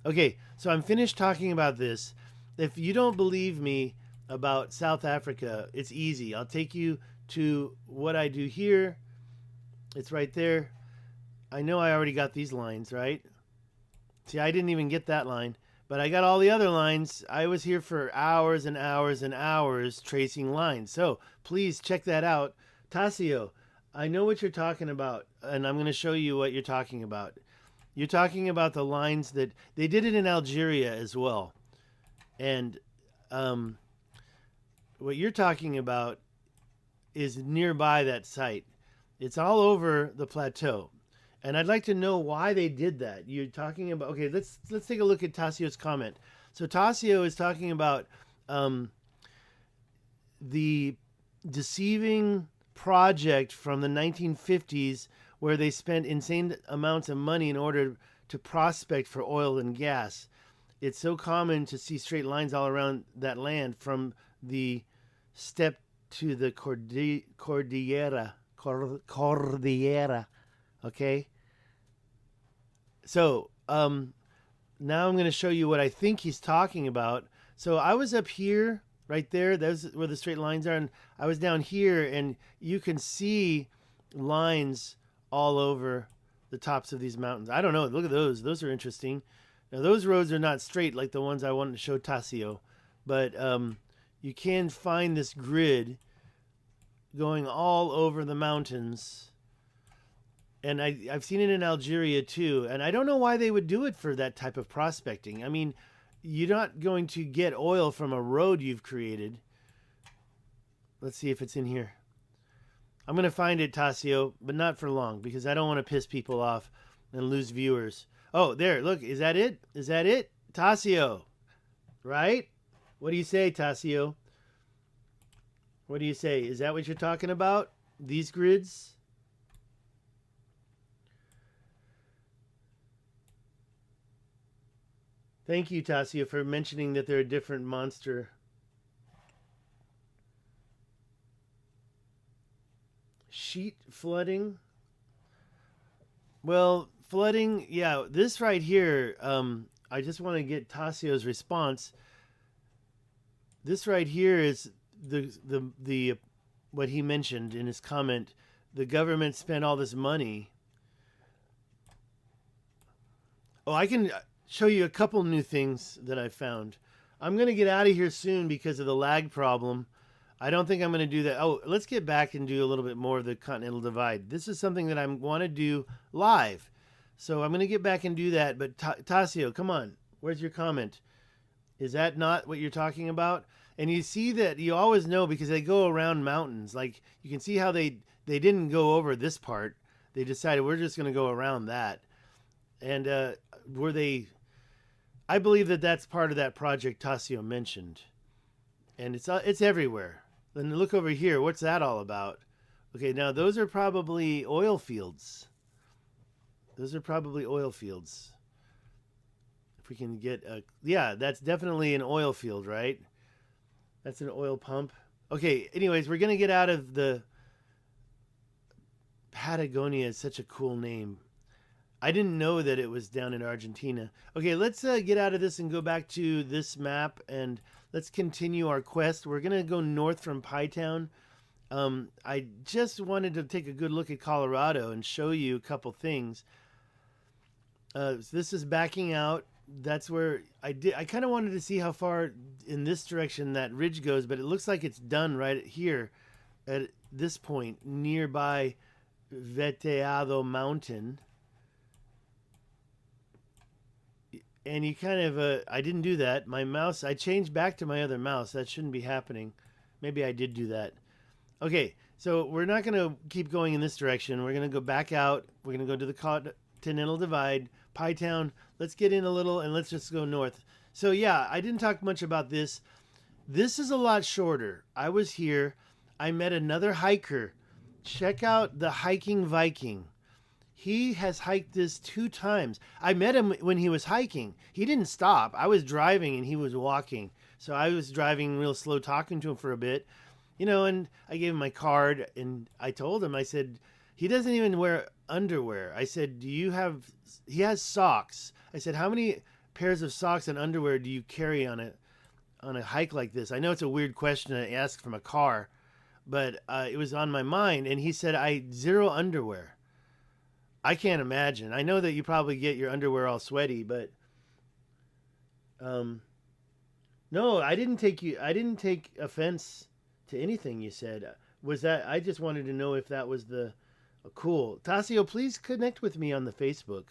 Okay, so I'm finished talking about this. If you don't believe me about South Africa, it's easy. I'll take you to what I do here. It's right there. I know I already got these lines, right? See, I didn't even get that line. But I got all the other lines. I was here for hours and hours and hours tracing lines. So please check that out. Tassio, I know what you're talking about, and I'm going to show you what you're talking about. You're talking about the lines that they did it in Algeria as well. And what you're talking about is nearby that site. It's all over the plateau. And I'd like to know why they did that. You're talking about... Okay, let's take a look at Tassio's comment. So Tassio is talking about the deceiving project from the 1950s where they spent insane amounts of money in order to prospect for oil and gas. It's so common to see straight lines all around that land from the steppe to the Cordillera. Okay? So, now I'm going to show you what I think he's talking about. So I was up here, right there. That's where the straight lines are. And I was down here, and you can see lines all over the tops of these mountains. I don't know. Look at those. Those are interesting. Now, those roads are not straight like the ones I wanted to show Tassio. But you can find this grid going all over the mountains. And I've seen it in Algeria too. And I don't know why they would do it for that type of prospecting. I mean, you're not going to get oil from a road you've created. Let's see if it's in here. I'm going to find it, Tassio, but not for long because I don't want to piss people off and lose viewers. Oh, there. Look, is that it? Is that it? Tassio. Right? What do you say, Tassio? What do you say? Is that what you're talking about? These grids? Thank you, Tassio, for mentioning that they're a different monster. Sheet flooding. Well, flooding, yeah, this right here, I just want to get Tassio's response. This right here is the what he mentioned in his comment. The government spent all this money. Oh, I can show you a couple new things that I found. I'm going to get out of here soon because of the lag problem. I don't think I'm going to do that. Oh, let's get back and do a little bit more of the Continental Divide. This is something that I want to do live. So I'm going to get back and do that. But Tassio, come on. Where's your comment? Is that not what you're talking about? And you see that, you always know because they go around mountains. Like you can see how they didn't go over this part. They decided we're just going to go around that. And were they? I believe that that's part of that project Tassio mentioned, and it's everywhere. Then look over here. What's that all about? Okay, now those are probably oil fields. Those are probably oil fields. If we can get a, yeah, that's definitely an oil field, right? That's an oil pump. Okay, anyways, we're going to get out of the Patagonia. Is such a cool name. I didn't know that it was down in Argentina. Okay, let's get out of this and go back to this map, and let's continue our quest. We're going to go north from Pytown. I just wanted to take a good look at Colorado and show you a couple things. So this is backing out. That's where I kind of wanted to see how far in this direction that ridge goes, but it looks like it's done right here at this point nearby Veteado Mountain. And you kind of, I didn't do that. My mouse, I changed back to my other mouse. That shouldn't be happening. Maybe I did do that. Okay, so we're not going to keep going in this direction. We're going to go back out. We're going to go to the Continental Divide, Pytown. Let's get in a little and let's just go north. So yeah, I didn't talk much about this. This is a lot shorter. I was here. I met another hiker. Check out the Hiking Viking. He has hiked this 2 times. I met him when he was hiking. He didn't stop. I was driving and he was walking. So I was driving real slow, talking to him for a bit, you know, and I gave him my card and I told him, I said, he doesn't even wear underwear. I said, he has socks. I said, how many pairs of socks and underwear do you carry on a hike like this? I know it's a weird question to ask from a car, but it was on my mind. And he said, 0 underwear. I can't imagine. I know that you probably get your underwear all sweaty, but no, I didn't take offense to anything you said. Was that, I just wanted to know if that was cool. Tassio, please connect with me on the Facebook.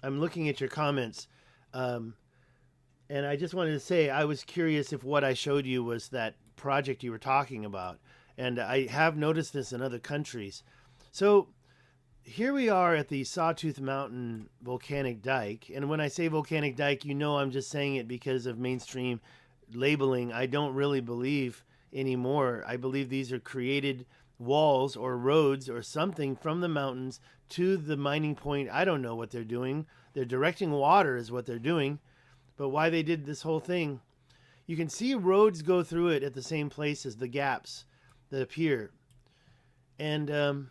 I'm looking at your comments. And I just wanted to say, I was curious if what I showed you was that project you were talking about. And I have noticed this in other countries. So here we are at the Sawtooth Mountain volcanic dike. And when I say volcanic dike, you know I'm just saying it because of mainstream labeling. I don't really believe anymore. I believe these are created walls or roads or something from the mountains to the mining point. I don't know what they're doing. They're directing water is what they're doing. But why they did this whole thing, you can see roads go through it at the same places, the gaps that appear. And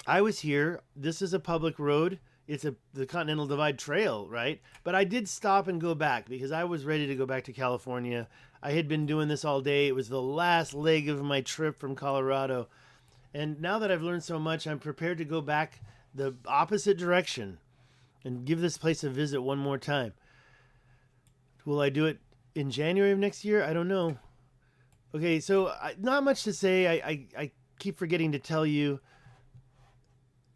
I was here. This is a public road. It's the Continental Divide Trail, right? But I did stop and go back because I was ready to go back to California. I had been doing this all day. It was the last leg of my trip from Colorado. And now that I've learned so much, I'm prepared to go back the opposite direction and give this place a visit one more time. Will I do it in January of next year? I don't know. Okay, so not much to say. I keep forgetting to tell you.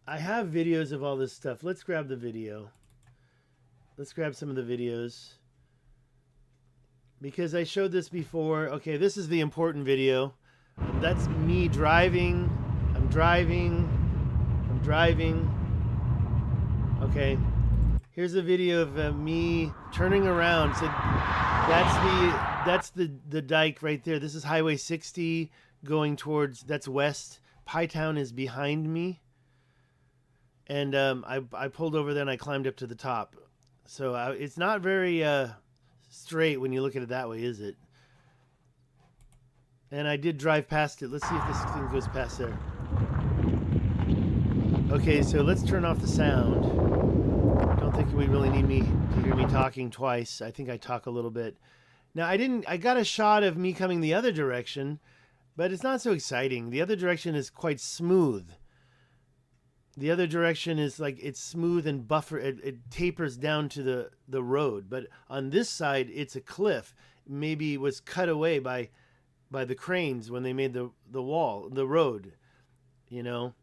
I have videos of all this stuff. Let's grab the video. Let's grab some of the videos. Because I showed this before. Okay, this is the important video. That's me driving. I'm driving. Okay. Here's a video of me turning around. So that's the dike right there. This is Highway 60 going towards, that's west. Pytown is behind me. And I pulled over there and I climbed up to the top. So it's not very straight when you look at it that way, is it? And I did drive past it. Let's see if this thing goes past there. Okay, so let's turn off the sound. Don't think we really need me to hear me talking twice. I think I talk a little bit. Now, I got a shot of me coming the other direction, but it's not so exciting. The other direction is quite smooth. The other direction is like it's smooth and buffer. It tapers down to the road. But on this side, it's a cliff. Maybe it was cut away by the cranes when they made the road. You know?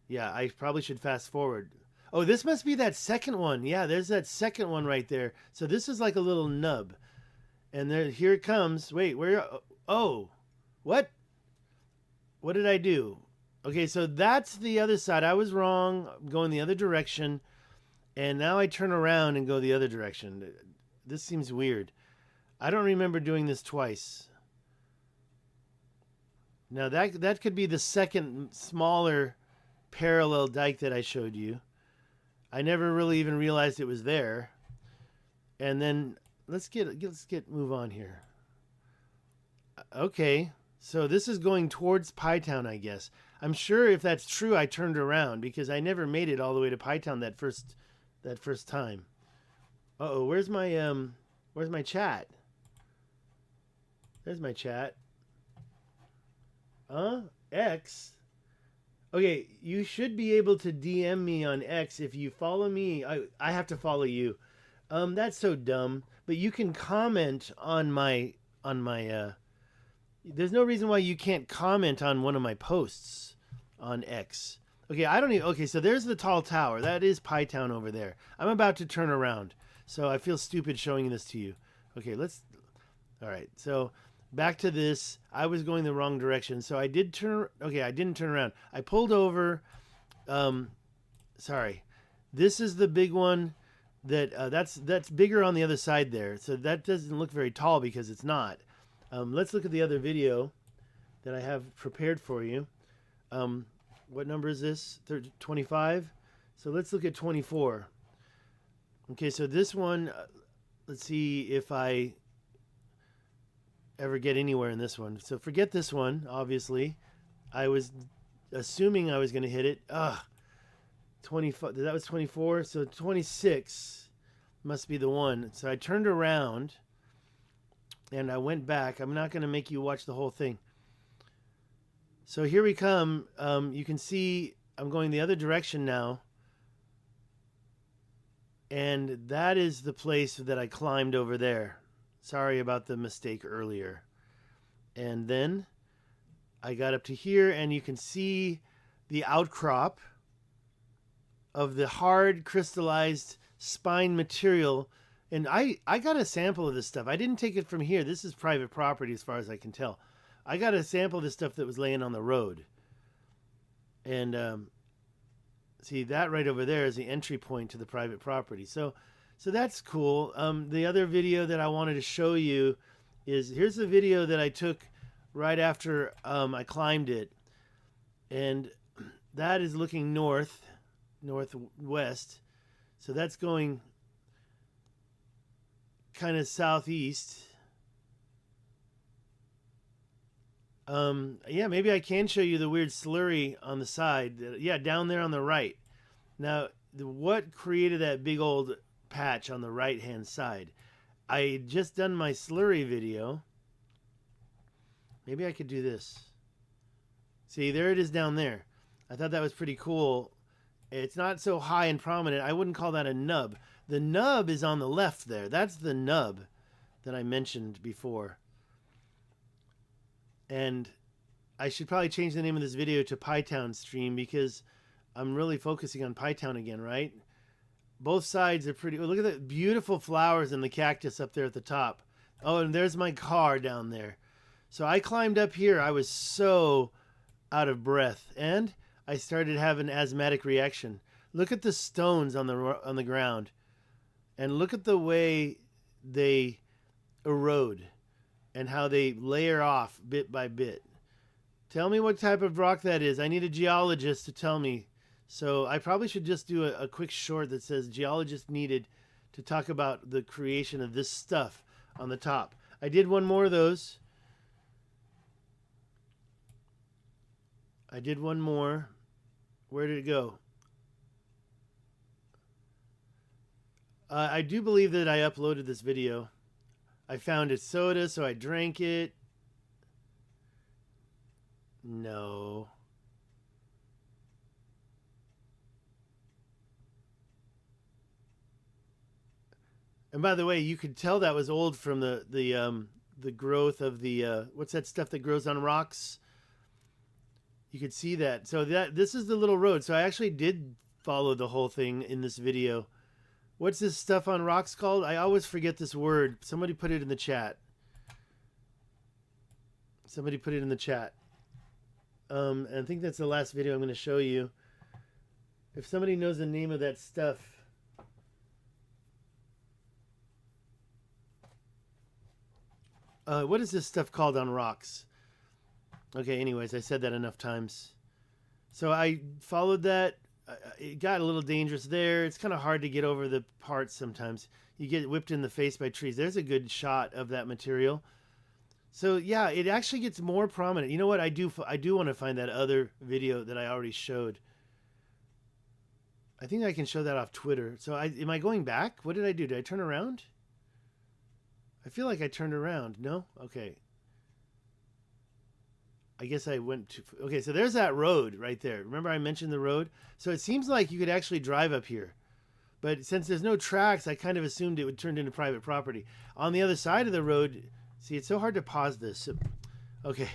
Yeah, I probably should fast forward. Oh, this must be that second one. Yeah, there's that second one right there. So this is like a little nub. And there, here it comes. Wait, where? Oh, what? What did I do? Okay, so that's the other side. I was wrong. I'm going the other direction. And now I turn around and go the other direction. This seems weird. I don't remember doing this twice. Now that could be the second smaller parallel dike that I showed you. I never really even realized it was there. And then let's move on here. Okay, so this is going towards Pytown, I guess. I'm sure if that's true, I turned around because I never made it all the way to Pytown that first time. Uh-oh, where's my chat? There's my chat. X. Okay, you should be able to DM me on X if you follow me. I have to follow you. That's so dumb. But you can comment on my there's no reason why you can't comment on one of my posts on X. Okay, okay, so there's the tall tower. That is Pytown over there. I'm about to turn around. So I feel stupid showing this to you. Okay, all right. So back to this. I was going the wrong direction. So I didn't turn around. I pulled over. Sorry. This is the big one that's bigger on the other side there. So that doesn't look very tall because it's not. Let's look at the other video that I have prepared for you. What number is this? 25? So let's look at 24. Okay, so this one, let's see if I ever get anywhere in this one. So forget this one, obviously. I was assuming I was going to hit it. 25. That was 24. So 26 must be the one. So I turned around and I went back. I'm not going to make you watch the whole thing. So here we come. You can see I'm going the other direction now. And that is the place that I climbed over there. Sorry about the mistake earlier. And then I got up to here and you can see the outcrop of the hard crystallized spine material. And I got a sample of this stuff. I didn't take it from here. This is private property as far as I can tell. I got a sample of this stuff that was laying on the road. And see, that right over there is the entry point to the private property. So that's cool. The other video that I wanted to show you is, here's the video that I took right after I climbed it. And that is looking northwest. So that's going kind of southeast. Yeah, maybe I can show you the weird slurry on the side. Yeah, down there on the right. Now, what created that big old patch on the right-hand side? I had just done my slurry video. Maybe I could do this. See, there it is down there. I thought that was pretty cool. It's not so high and prominent. I wouldn't call that a nub. The nub is on the left there. That's the nub that I mentioned before. And I should probably change the name of this video to Pytown stream because I'm really focusing on Pytown again, right? Both sides are pretty... Oh, look at the beautiful flowers and the cactus up there at the top. Oh, and there's my car down there. So I climbed up here. I was so out of breath. And I started having an asthmatic reaction. Look at the stones on the ground. And look at the way they erode. And how they layer off bit by bit. Tell me what type of rock that is. I need a geologist to tell me. So I probably should just do a quick short that says geologist needed to talk about the creation of this stuff on the top. I did one more of those. I did one more. Where did it go? I do believe that I uploaded this video. I found it soda, so I drank it. No. And by the way, you could tell that was old from the growth of the what's that stuff that grows on rocks? You could see that. So this is the little road. So I actually did follow the whole thing in this video What's this stuff on rocks called? I always forget this word. Somebody put it in the chat. Somebody put it in the chat. And I think that's the last video I'm going to show you. If somebody knows the name of that stuff. What is this stuff called on rocks? Okay, anyways, I said that enough times. So I followed that. It got a little dangerous there. It's kind of hard to get over the parts sometimes. You get whipped in the face by trees. There's a good shot of that material. So yeah, it actually gets more prominent. You know what? I do want to find that other video that I already showed. I think I can show that off Twitter. So am I going back? What did I do? Did I turn around? I feel like I turned around. No? Okay. I guess I went to... Okay, so there's that road right there. Remember I mentioned the road? So it seems like you could actually drive up here. But since there's no tracks, I kind of assumed it would turn into private property. On the other side of the road... See, it's so hard to pause this. Okay.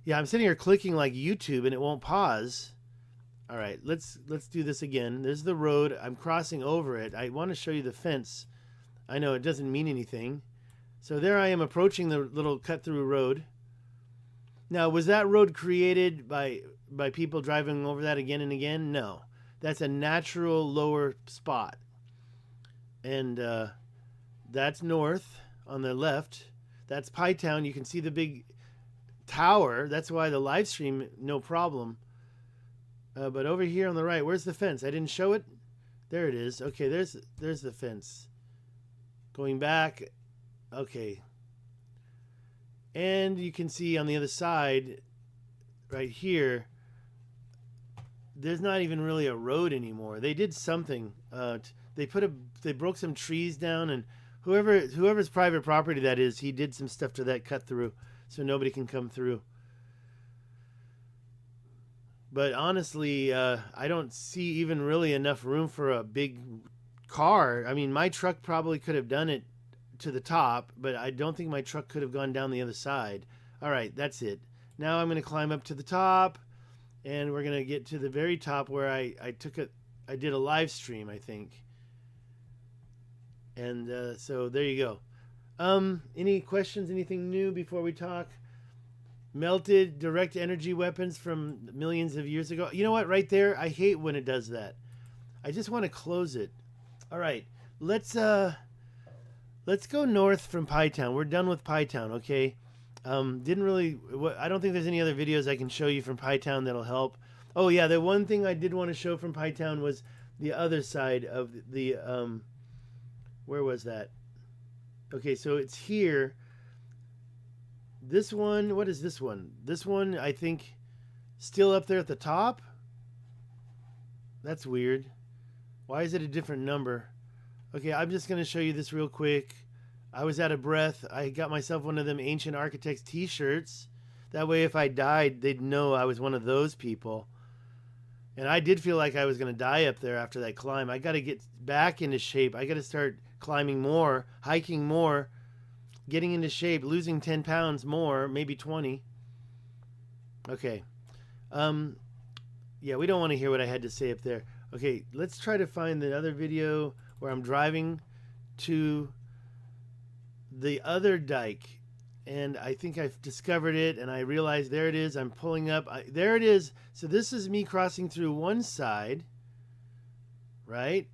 Yeah, I'm sitting here clicking like YouTube and it won't pause. All right, let's do this again. There's the road. I'm crossing over it. I want to show you the fence. I know it doesn't mean anything. So there I am approaching the little cut-through road. Now, was that road created by people driving over that again and again? No. That's a natural lower spot. And that's north on the left. That's Pie Town. You can see the big tower. That's why the live stream, no problem. But over here on the right, where's the fence? I didn't show it. There it is. Okay, there's the fence. Going back. Okay. And you can see on the other side, right here, there's not even really a road anymore. They did something. They broke some trees down, and whoever's private property that is, he did some stuff to that cut through, so nobody can come through. But honestly, I don't see even really enough room for a big car. I mean, my truck probably could have done it to the top, but I don't think my truck could have gone down the other side. All right, that's it. Now I'm going to climb up to the top, and we're going to get to the very top where I did a live stream, I think. And so there you go. Any questions, anything new before we talk? Melted direct energy weapons from millions of years ago. You know what? Right there, I hate when it does that. I just want to close it. All right, let's go north from Pie Town. We're done with Pie Town, okay? I don't think there's any other videos I can show you from Pie Town that'll help. Oh yeah, the one thing I did want to show from Pie Town was the other side of the where was that? Okay, so it's here. This one, what is this one? This one, I think, still up there at the top. That's weird. Why is it a different number? Okay, I'm just going to show you this real quick. I was out of breath. I got myself one of them Ancient Architects t-shirts. That way if I died, they'd know I was one of those people. And I did feel like I was going to die up there after that climb. I got to get back into shape. I got to start climbing more, hiking more, getting into shape, losing 10 pounds more, maybe 20. Okay. Yeah, we don't want to hear what I had to say up there. Okay, let's try to find the other video where I'm driving to the other dike. And I think I've discovered it, and I realized there it is. I'm pulling up. There it is. So this is me crossing through one side, right?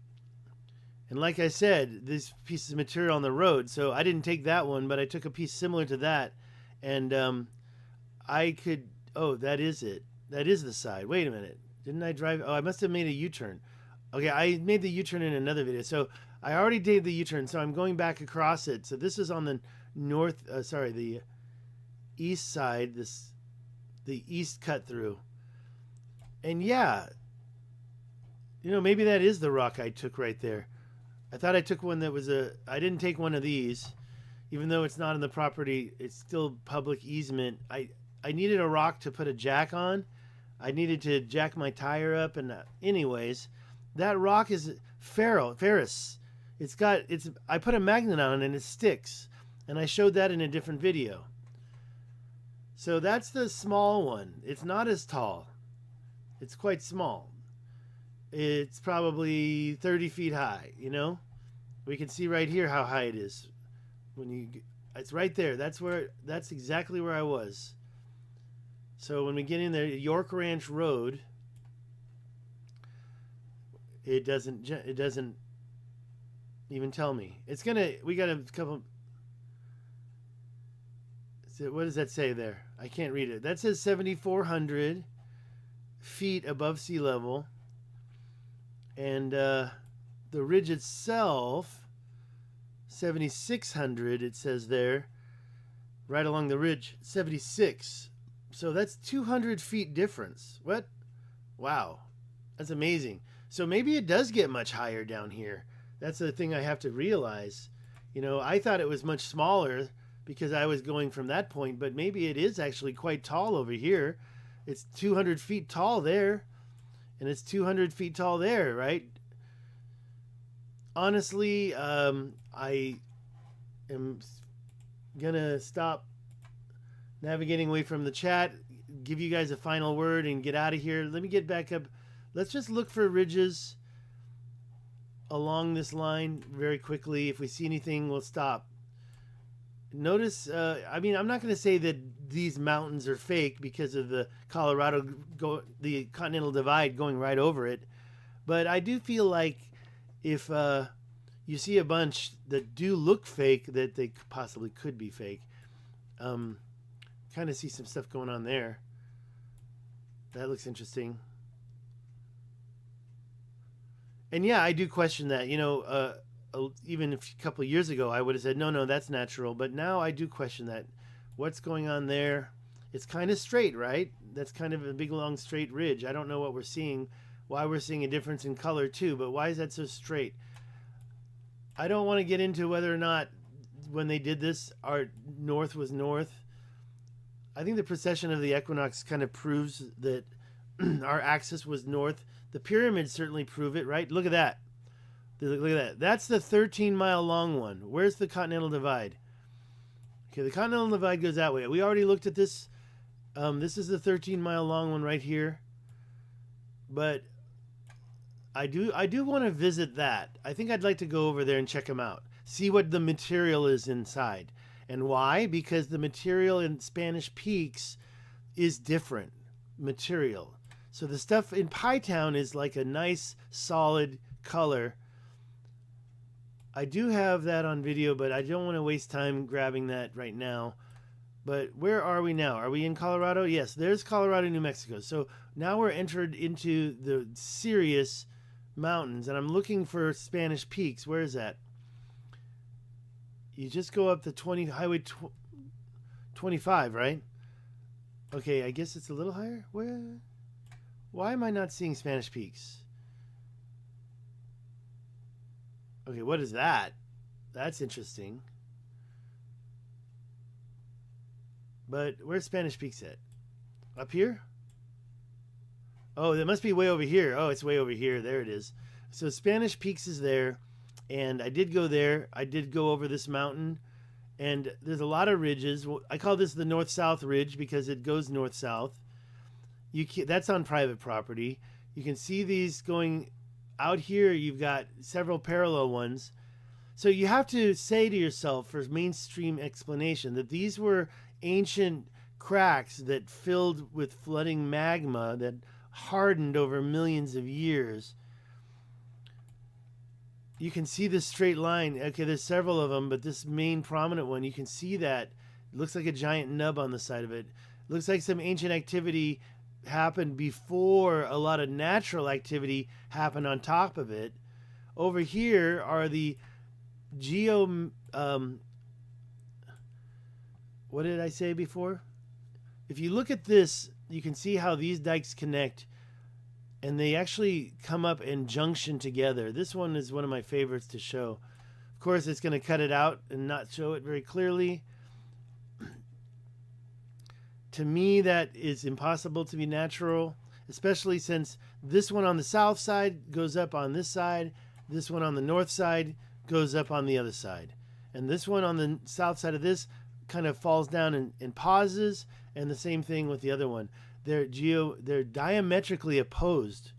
And like I said, this piece of material on the road. So I didn't take that one, but I took a piece similar to that. And I could... Oh, that is it. That is the side. Wait a minute. Didn't I drive... Oh, I must have made a U-turn. Okay, I made the U-turn in another video. So I already did the U-turn, so I'm going back across it. So this is on the the east side, the east cut through. And yeah, you know, maybe that is the rock I took right there. I thought I took one that was I didn't take one of these, even though it's not in the property, it's still public easement. I needed a rock to put a jack on. I needed to jack my tire up, and anyways, that rock is ferrous. I put a magnet on it and it sticks. And I showed that in a different video. So that's the small one. It's not as tall. It's quite small. It's probably 30 feet high, you know? We can see right here how high it is. It's right there. That's exactly where I was. So when we get in there, York Ranch Road, it doesn't even tell me. We got a couple. What does that say there? I can't read it. That says 7,400 feet above sea level. And the ridge itself, 7,600, it says there. Right along the ridge, 76. So that's 200 feet difference. What? Wow. That's amazing. So maybe it does get much higher down here. That's the thing I have to realize. You know, I thought it was much smaller because I was going from that point, but maybe it is actually quite tall over here. It's 200 feet tall there, and it's 200 feet tall there, right? Honestly, I am gonna stop navigating away from the chat, give you guys a final word, and get out of here. Let me get back up. Let's just look for ridges along this line very quickly. If we see anything, we'll stop. Notice, I mean, I'm not going to say that these mountains are fake because of the the Continental Divide going right over it, but I do feel like if you see a bunch that do look fake, that they possibly could be fake. Kind of see some stuff going on there. That looks interesting. And yeah, I do question that. You know, even a couple of years ago, I would have said, no, that's natural. But now I do question that. What's going on there? It's kind of straight, right? That's kind of a big, long, straight ridge. I don't know what we're seeing, why we're seeing a difference in color too, but why is that so straight? I don't want to get into whether or not when they did this, our north was north. I think the precession of the equinox kind of proves that our axis was north. The pyramids certainly prove it, right? Look at that. Look at that. That's the 13-mile long one. Where's the Continental Divide? Okay, the Continental Divide goes that way. We already looked at this. This is the 13-mile long one right here. But I do want to visit that. I think I'd like to go over there and check them out. See what the material is inside. And why? Because the material in Spanish Peaks is different material. So the stuff in Pie Town is like a nice, solid color. I do have that on video, but I don't want to waste time grabbing that right now. But where are we now? Are we in Colorado? Yes, there's Colorado, New Mexico. So now we're entered into the serious mountains, and I'm looking for Spanish Peaks. Where is that? You just go up the Highway 25, right? Okay, I guess it's a little higher. Why am I not seeing Spanish Peaks? Okay, what is that? That's interesting. But where's Spanish Peaks at? Up here? Oh, that must be way over here. Oh, it's way over here. There it is. So Spanish Peaks is there. And I did go there. I did go over this mountain. And there's a lot of ridges. I call this the north-south ridge because it goes north-south. That's on private property. You can see these going out here. You've got several parallel ones. So you have to say to yourself, for mainstream explanation, that these were ancient cracks that filled with flooding magma that hardened over millions of years. You can see this straight line. Okay, there's several of them, but this main prominent one, you can see that. It looks like a giant nub on the side of it. It looks like some ancient activity happened before a lot of natural activity happened on top of it. Over here are the what did I say before? If you look at this, you can see how these dikes connect, and they actually come up and junction together. This one is one of my favorites to show. Of course, it's going to cut it out and not show it very clearly. To me, that is impossible to be natural, especially since this one on the south side goes up on this side. This one on the north side goes up on the other side. And this one on the south side of this kind of falls down and pauses, and the same thing with the other one. They're diametrically opposed,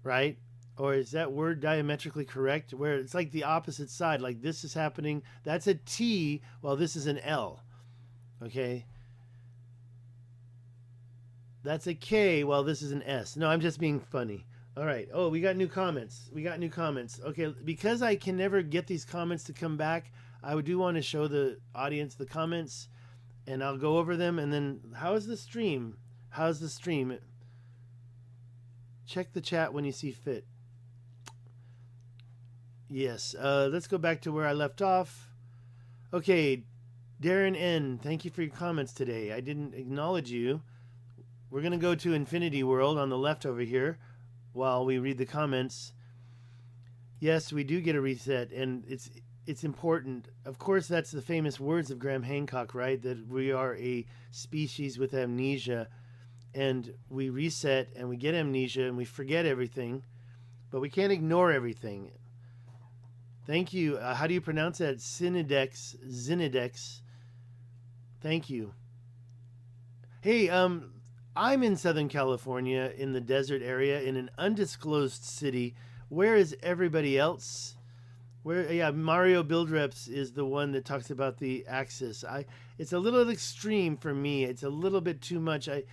right? Or is that word diametrically correct? Where it's like the opposite side, like this is happening. That's a T, while this is an L. Okay? That's a K, while this is an S. No, I'm just being funny. All right. Oh, we got new comments. We got new comments. Okay, because I can never get these comments to come back, I do want to show the audience the comments, and I'll go over them. And then, how's the stream? How's the stream? Check the chat when you see fit. Yes. Let's go back to where I left off. Okay, Darren N., thank you for your comments today. I didn't acknowledge you. We're going to go to Infinity World on the left over here while we read the comments. Yes, we do get a reset, and it's important. Of course, that's the famous words of Graham Hancock, right? That we are a species with amnesia, and we reset and we get amnesia and we forget everything, but we can't ignore everything. Thank you. How do you pronounce that? Zinidex. Thank you. Hey, I'm in Southern California in the desert area in an undisclosed city. Where is everybody else? Yeah, Mario Buildreps is the one that talks about the axis. It's a little extreme for me. It's a little bit too much. I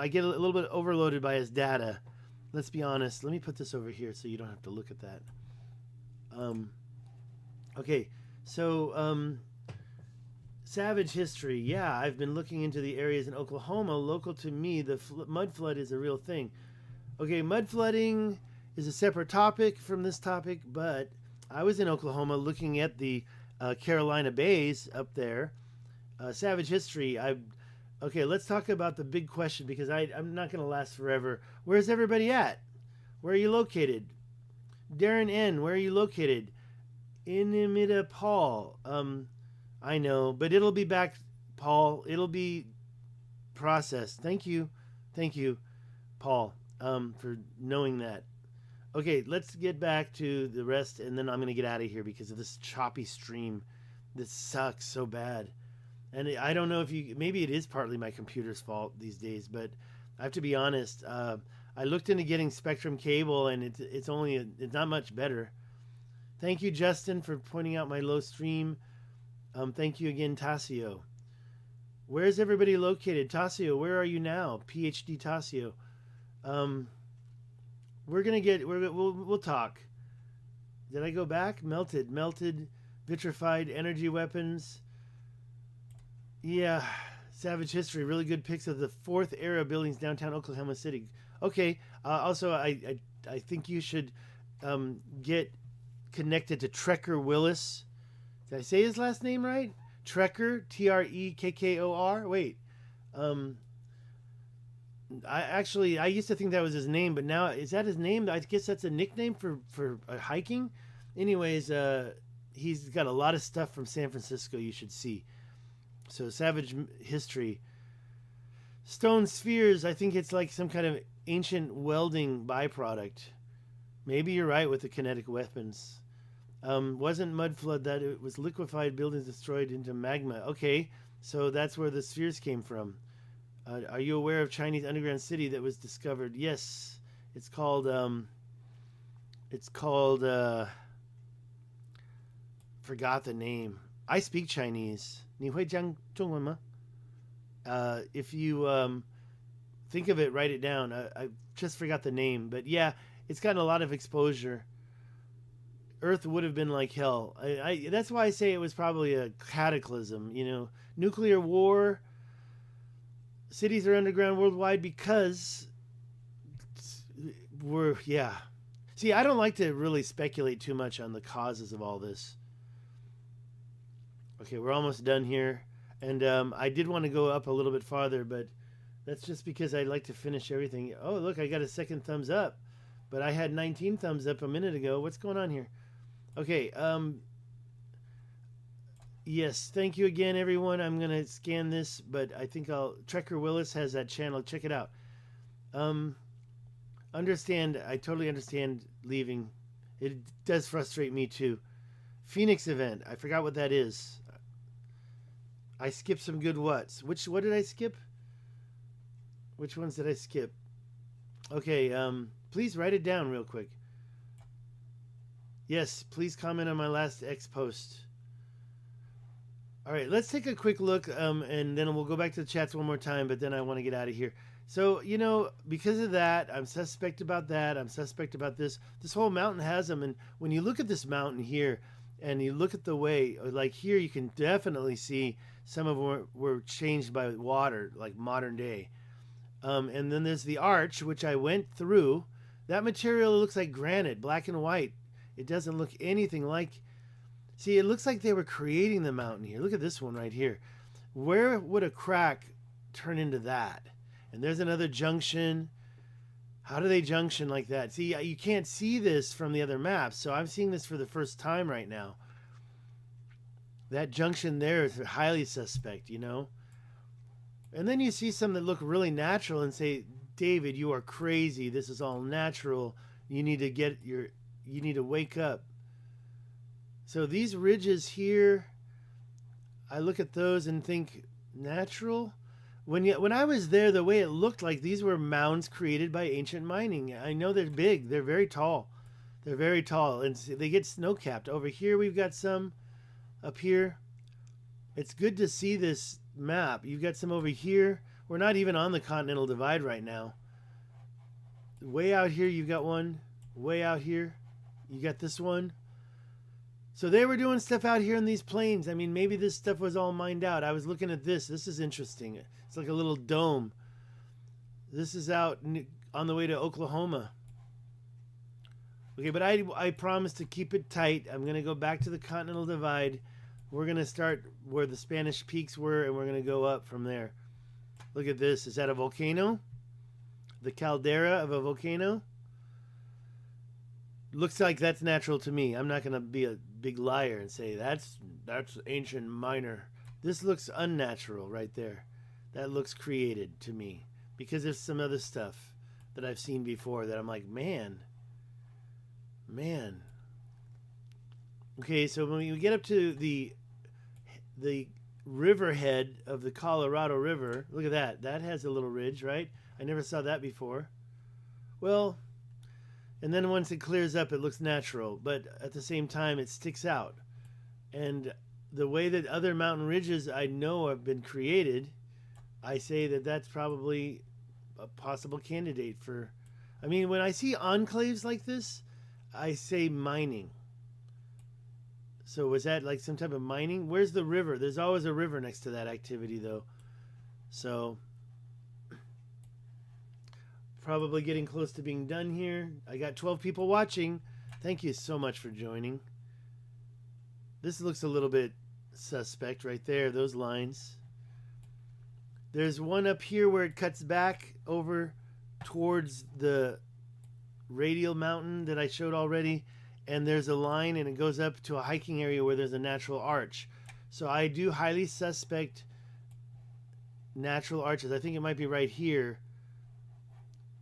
get a little bit overloaded by his data. Let's be honest. Let me put this over here so you don't have to look at that. Okay, so savage history. Yeah, I've been looking into the areas in Oklahoma. Local to me, the mud flood is a real thing. Okay, mud flooding is a separate topic from this topic, but I was in Oklahoma looking at the Carolina Bays up there. Savage history. Okay, let's talk about the big question because I'm not going to last forever. Where's everybody at? Where are you located? Darren N., where are you located? Inimita Paul. I know, but it'll be back, Paul. It'll be processed. Thank you, Paul, for knowing that. Okay, let's get back to the rest, and then I'm going to get out of here because of this choppy stream. This sucks so bad. And I don't know if maybe it is partly my computer's fault these days, but I have to be honest. I looked into getting Spectrum cable, and it's not much better. Thank you, Justin, for pointing out my low stream. Thank you again, Tassio. Where's everybody located? Tassio, where are you now? PhD Tassio. We'll talk. Did I go back? Melted, vitrified energy weapons. Yeah, savage history. Really good pics of the fourth era buildings downtown Oklahoma City. Okay. Also, I think you should get connected to Trekker Willis. Did I say his last name right? Trekker, Trekkor. Wait. I used to think that was his name, but now is that his name? I guess that's a nickname for hiking. Anyways, he's got a lot of stuff from San Francisco you should see. So savage history. Stone spheres, I think it's like some kind of ancient welding byproduct. Maybe you're right with the kinetic weapons. Wasn't mud flood that it was liquefied buildings destroyed into magma. Okay, so that's where the spheres came from. Are you aware of Chinese underground city that was discovered? Yes, it's called forgot the name. I speak Chinese. 你会讲中文吗? If you think of it, write it down. I just forgot the name, but yeah, it's gotten a lot of exposure. Earth would have been like hell. That's why I say it was probably a cataclysm. Nuclear war. Cities are underground worldwide because See, I don't like to really speculate too much on the causes of all this. Okay, we're almost done here. And I did want to go up a little bit farther, but that's just because I like to finish everything. Oh, look, I got a second thumbs up. But I had 19 thumbs up a minute ago. What's going on here? Okay, yes, thank you again, everyone. I'm going to scan this, but I think Trekker Willis has that channel. Check it out. I totally understand leaving. It does frustrate me, too. Phoenix event. I forgot what that is. I skipped some good whats. What did I skip? Which ones did I skip? Okay, please write it down real quick. Yes, please comment on my last X post. All right, let's take a quick look, and then we'll go back to the chats one more time, but then I want to get out of here. So, you know, because of that, I'm suspect about that. I'm suspect about this. This whole mountain has them, and when you look at this mountain here, and you look at the way, like here, you can definitely see some of them were changed by water, like modern day. And then there's the arch, which I went through. That material looks like granite, black and white. It doesn't look anything like... See, it looks like they were creating the mountain here. Look at this one right here. Where would a crack turn into that? And there's another junction. How do they junction like that? See, you can't see this from the other maps, so I'm seeing this for the first time right now. That junction there is highly suspect, you know? And then you see some that look really natural and say, David, you are crazy. This is all natural. You need to wake up. So these ridges here, I look at those and think natural. When I was there, the way it looked like these were mounds created by ancient mining. I know they're big. They're very tall. They're very tall, and they get snow-capped. Over here, we've got some up here. It's good to see this map. You've got some over here. We're not even on the Continental Divide right now. Way out here, you've got one. Way out here, you got this one. So they were doing stuff out here in these plains. I mean, maybe this stuff was all mined out. I was looking at this. This is interesting. It's like a little dome. This is out on the way to Oklahoma. Okay, but I promised to keep it tight. I'm going to go back to the Continental Divide. We're going to start where the Spanish peaks were, and we're going to go up from there. Look at this. Is that a volcano? The caldera of a volcano? Looks like that's natural to me. I'm not going to be a big liar and say that's ancient miner. This looks unnatural right there. That looks created to me because there's some other stuff that I've seen before that I'm like, man. Okay, so when we get up to the riverhead of the Colorado River, look at that. That has a little ridge, right? I never saw that before. Well, and then once it clears up, it looks natural, but at the same time, it sticks out. And the way that other mountain ridges I know have been created, I say that that's probably a possible candidate for... I mean, when I see enclaves like this, I say mining. So was that like some type of mining? Where's the river? There's always a river next to that activity, though. So... probably getting close to being done here. I got 12 people watching. Thank you so much for joining. This looks a little bit suspect right there, those lines. There's one up here where it cuts back over towards the radial mountain that I showed already, and there's a line and it goes up to a hiking area where there's a natural arch. So I do highly suspect natural arches. I think it might be right here.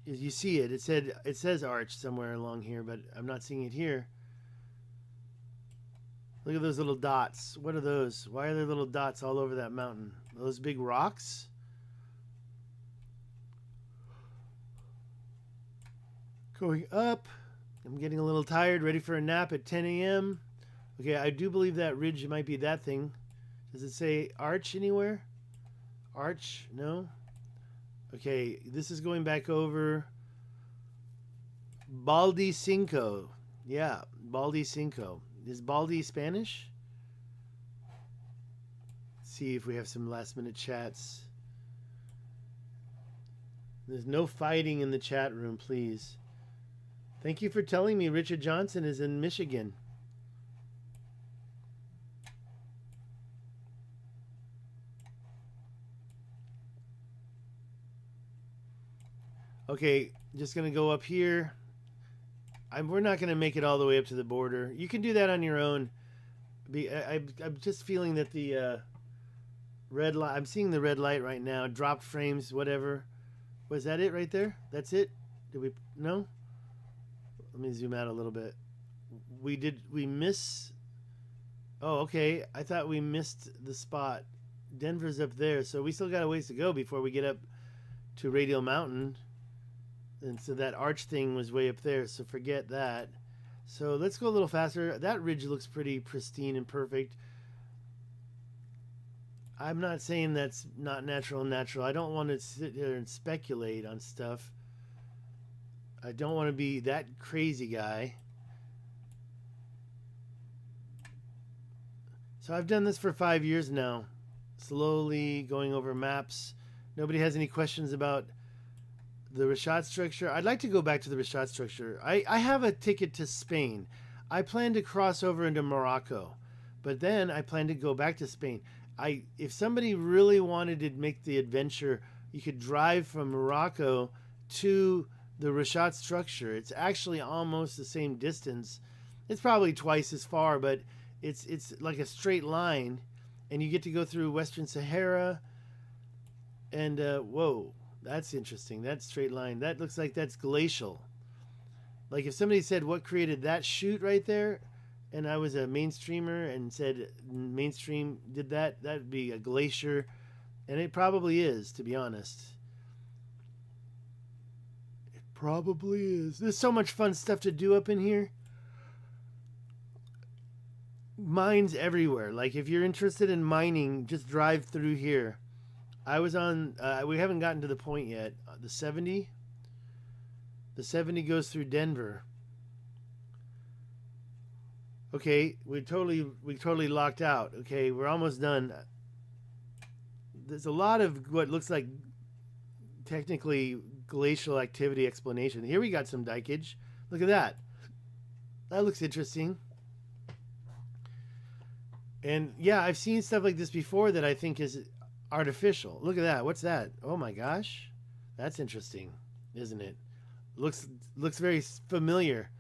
You see it. It says arch somewhere along here, but I'm not seeing it here. Look at those little dots. What are those? Why are there little dots all over that mountain? Those big rocks? Going up. I'm getting a little tired, ready for a nap at 10 a.m. Okay, I do believe that ridge might be that thing. Does it say arch anywhere? Arch? No? Okay, this is going back over Baldi Cinco. Yeah, Baldi Cinco. Is Baldi Spanish? Let's see if we have some last minute chats. There's no fighting in the chat room, please. Thank you for telling me Richard Johnson is in Michigan. Okay, just going to go up here. We're not going to make it all the way up to the border. You can do that on your own. I'm just feeling that the red light... I'm seeing the red light right now. Dropped frames, whatever. Was that it right there? That's it? Did we... No? Let me zoom out a little bit. We miss... Oh, okay. I thought we missed the spot. Denver's up there, so we still got a ways to go before we get up to Radial Mountain. And so that arch thing was way up there, so forget that. So let's go a little faster. That ridge looks pretty pristine and perfect. I'm not saying that's not natural and natural. I don't want to sit here and speculate on stuff. I don't want to be that crazy guy. So I've done this for 5 years now. Slowly going over maps. Nobody has any questions about the Richat structure. I'd like to go back to the Richat structure. I have a ticket to Spain. I plan to cross over into Morocco, but then I plan to go back to Spain. If somebody really wanted to make the adventure, you could drive from Morocco to the Richat structure. It's actually almost the same distance. It's probably twice as far, but it's like a straight line, and you get to go through Western Sahara. And whoa, that's interesting. That straight line, that looks like that's glacial. Like if somebody said what created that chute right there, and I was a mainstreamer and said mainstream did that, that'd be a glacier. And it probably is, to be honest. It probably is. There's so much fun stuff to do up in here. Mines everywhere. Like if you're interested in mining, just drive through here. I was on, we haven't gotten to the point yet. The 70? The 70 goes through Denver. Okay, we totally locked out. Okay, we're almost done. There's a lot of what looks like technically glacial activity explanation. Here we got some dikage. Look at that. That looks interesting. And yeah, I've seen stuff like this before that I think is artificial. Look at that. What's that? Oh my gosh. That's interesting, isn't it? Looks very familiar.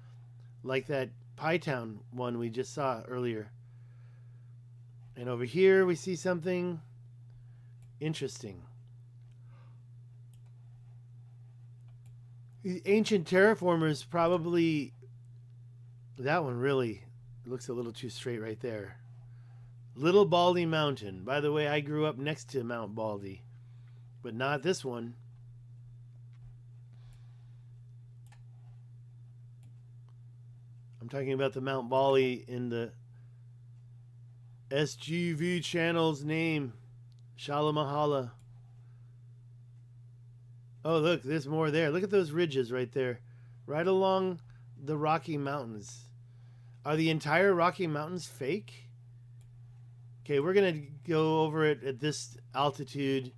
Like that Pie Town one we just saw earlier. And over here we see something interesting. The ancient terraformers probably, that one really looks a little too straight right there. Little Baldy Mountain. By the way, I grew up next to Mount Baldy, but not this one. I'm talking about the Mount Baldy in the SGV channel's name. Shalamahala. Oh, look, there's more there. Look at those ridges right there. Right along the Rocky Mountains. Are the entire Rocky Mountains fake? Okay, we're going to go over it at this altitude.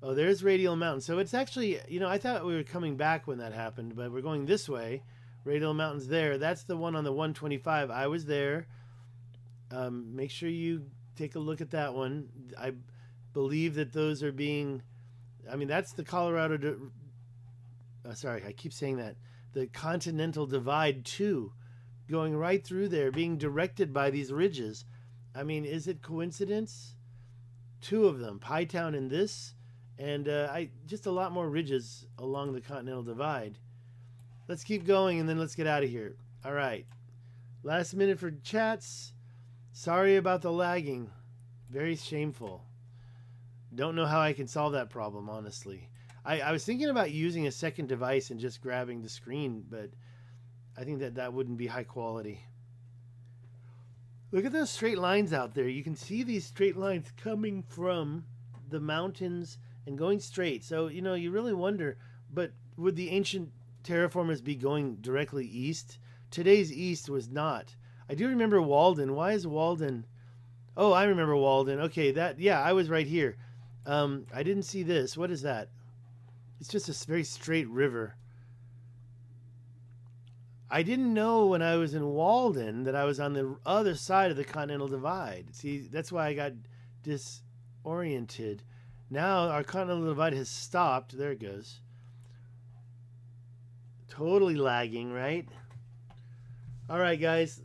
Oh, there's Radial Mountain. So it's actually, you know, I thought we were coming back when that happened, but we're going this way. Radial Mountain's there. That's the one on the 125. I was there. Make sure you take a look at that one. I believe that those are being, I mean, that's the Colorado, sorry, I keep saying that. The Continental Divide 2, going right through there, being directed by these ridges. I mean, is it coincidence? Two of them, Pie Town and this, and just a lot more ridges along the Continental Divide. Let's keep going and then let's get out of here. All right. Last minute for chats. Sorry about the lagging. Very shameful. Don't know how I can solve that problem, honestly. I was thinking about using a second device and just grabbing the screen, but I think that wouldn't be high quality. Look at those straight lines out there. You can see these straight lines coming from the mountains and going straight. So, you know, you really wonder, but would the ancient terraformers be going directly east? Today's east was not. I do remember Walden. Why is Walden? Oh, I remember Walden. Okay, yeah, I was right here. I didn't see this. What is that? It's just a very straight river. I didn't know when I was in Walden that I was on the other side of the Continental Divide. See, that's why I got disoriented. Now our Continental Divide has stopped. There it goes. Totally lagging, right? All right, guys.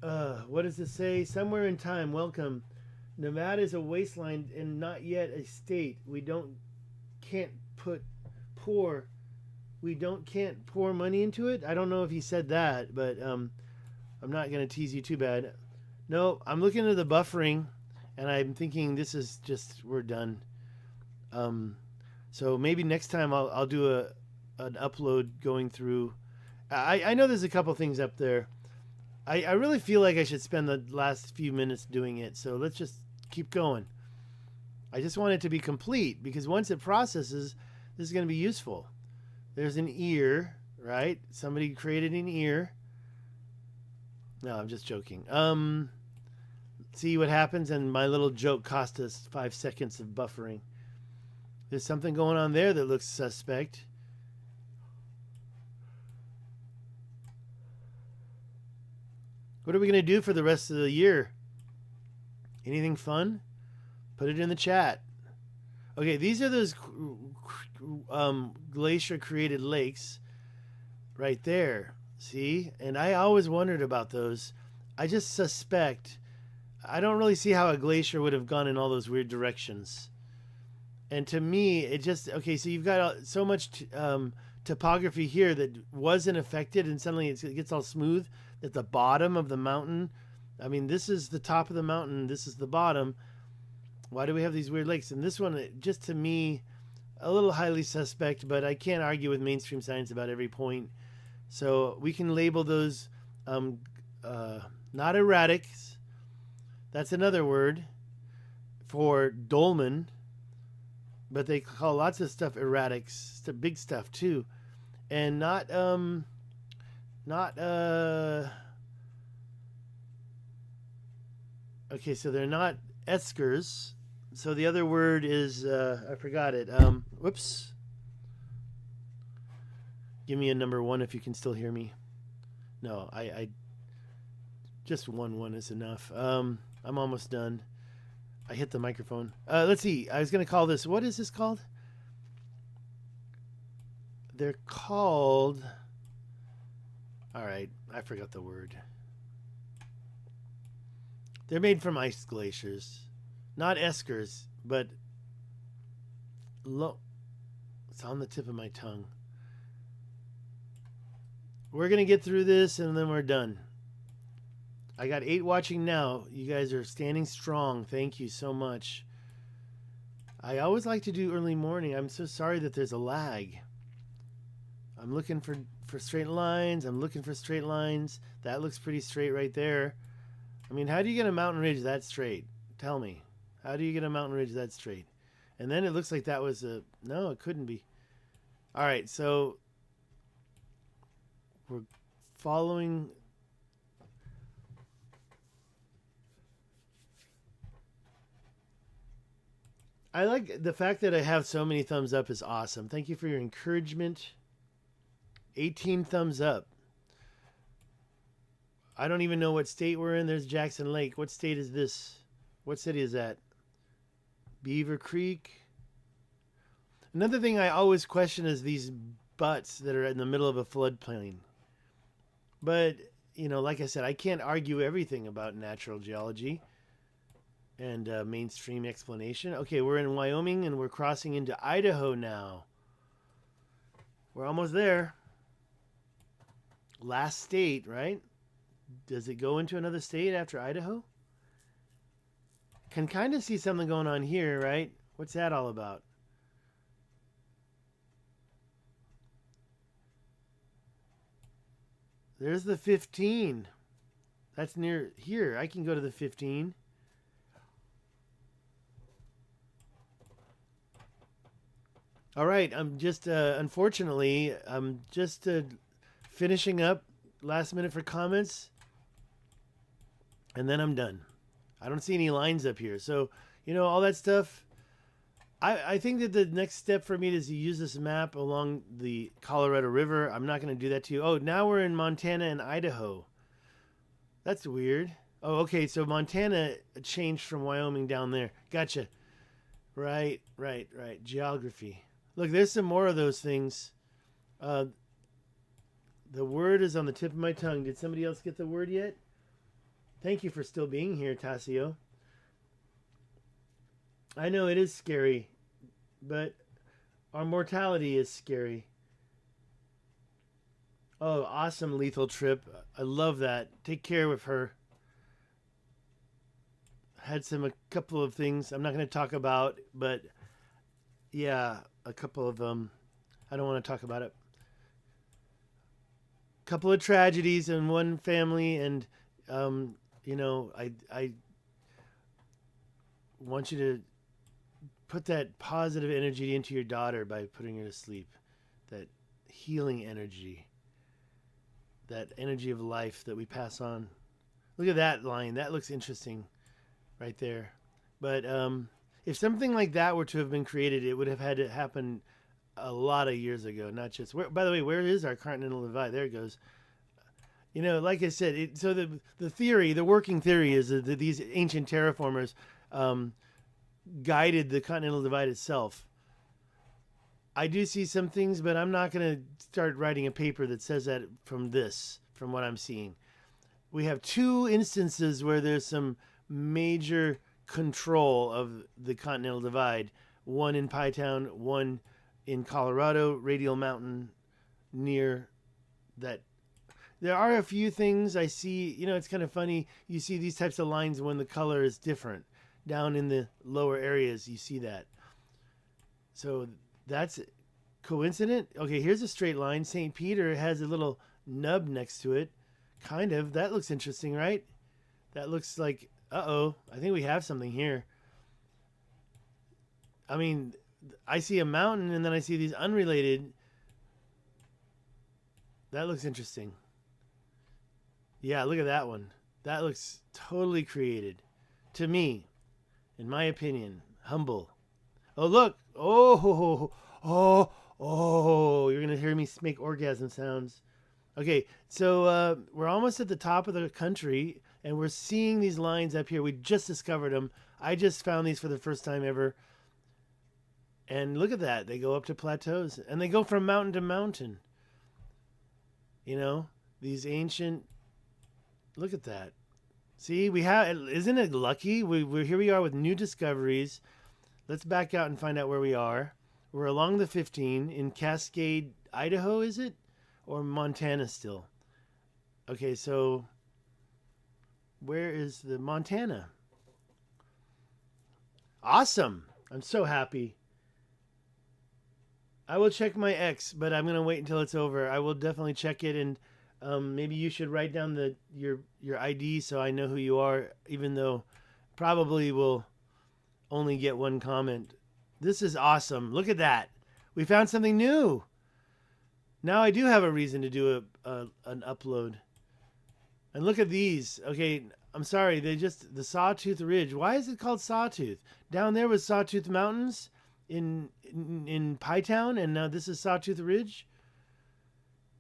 What does it say? Somewhere in time, welcome. Nevada is a wasteland and not yet a state. Can't pour money into it. I don't know if he said that, but I'm not going to tease you too bad. No, I'm looking at the buffering, and I'm thinking this is just, we're done. So maybe next time I'll do an upload going through I know there's a couple things up there. I really feel like I should spend the last few minutes doing it, so let's just keep going. I just want it to be complete, because once it processes, this is going to be useful. There's an ear, right? Somebody created an ear. No, I'm just joking. See what happens, and my little joke cost us 5 seconds of buffering. There's something going on there that looks suspect. What are we going to do for the rest of the year? Anything fun? Put it in the chat. Okay, these are those glacier-created lakes right there. See? And I always wondered about those. I just suspect... I don't really see how a glacier would have gone in all those weird directions. And to me, it just... Okay, so you've got so much topography here that wasn't affected, and suddenly it gets all smooth at the bottom of the mountain. I mean, this is the top of the mountain. This is the bottom. Why do we have these weird lakes? And this one, just to me, a little highly suspect, but I can't argue with mainstream science about every point. So we can label those not erratics. That's another word for dolmen. But they call lots of stuff erratics, big stuff too. And not okay, so they're not eskers. So the other word is I forgot it. Whoops. Give me a number 1 if you can still hear me. No, I just one is enough. I'm almost done. I hit the microphone. Let's see. I was going to call this. What is this called? They're called... All right. I forgot the word. They're made from ice glaciers. Not eskers, but... It's on the tip of my tongue. We're going to get through this and then we're done. I got 8 watching now. You guys are standing strong. Thank you so much. I always like to do early morning. I'm so sorry that there's a lag. I'm looking for straight lines. I'm looking for straight lines. That looks pretty straight right there. I mean, how do you get a mountain ridge that straight? Tell me. How do you get a mountain ridge that straight? And then it looks like that was a... No, it couldn't be. All right, so... We're following... I like the fact that I have so many thumbs up is awesome. Thank you for your encouragement. 18 thumbs up. I don't even know what state we're in. There's Jackson Lake. What state is this? What city is that? Beaver Creek. Another thing I always question is these butts that are in the middle of a floodplain. But, you know, like I said, I can't argue everything about natural geology and mainstream explanation. Okay, we're in Wyoming and we're crossing into Idaho now. We're almost there. Last state, right? Does it go into another state after Idaho? Can kind of see something going on here, right? What's that all about? There's the 15. That's near here. I can go to the 15. All right, I'm just, unfortunately, I'm just finishing up last minute for comments, and then I'm done. I don't see any lines up here. So, you know, all that stuff, I think that the next step for me is to use this map along the Colorado River. I'm not going to do that to you. Oh, now we're in Montana and Idaho. That's weird. Oh, okay, so Montana changed from Wyoming down there. Gotcha. Right. Geography. Look, there's some more of those things. The word is on the tip of my tongue. Did somebody else get the word yet? Thank you for still being here, Tassio. I know it is scary, but our mortality is scary. Oh, awesome lethal trip. I love that. Take care of her. Had a couple of things I'm not going to talk about, but yeah, a couple of I don't want to talk about it. couple of tragedies in one family, and you know, I want you to put that positive energy into your daughter by putting her to sleep. That healing energy. That energy of life that we pass on. Look at that line. That looks interesting right there. But if something like that were to have been created, it would have had to happen a lot of years ago, not just... by the way, where is our continental divide? There it goes. You know, like I said, so the theory, the working theory is that these ancient terraformers guided the continental divide itself. I do see some things, but I'm not going to start writing a paper that says that from what I'm seeing. We have two instances where there's some major control of the continental divide. One in Pie Town, one in Colorado, Radial Mountain, near that. There are a few things I see, you know, it's kind of funny. You see these types of lines when the color is different. Down in the lower areas, you see that. So that's coincident. Okay, here's a straight line. St. Peter has a little nub next to it. Kind of. That looks interesting, right? That looks like, uh-oh, I think we have something here. I mean, I see a mountain and then I see these unrelated. That looks interesting. Yeah, look at that one. That looks totally created. To me, in my opinion, humble. Oh, look. Oh, you're going to hear me make orgasm sounds. Okay, so we're almost at the top of the country, and we're seeing these lines up here. We just discovered them. I just found these for the first time ever. And look at that. They go up to plateaus, and they go from mountain to mountain. You know, these ancient... Look at that. See, we have... Isn't it lucky? We're here we are with new discoveries. Let's back out and find out where we are. We're along the 15 in Cascade, Idaho, is it? Or Montana still? Okay, so where is the Montana? Awesome. I'm so happy. I will check my X, but I'm going to wait until it's over. I will definitely check it, and maybe you should write down your ID so I know who you are, even though probably we'll only get one comment. This is awesome. Look at that. We found something new. Now I do have a reason to do an upload. And look at these. Okay, I'm sorry. The Sawtooth Ridge. Why is it called Sawtooth? Down there was Sawtooth Mountains in Pie Town, and now this is Sawtooth Ridge.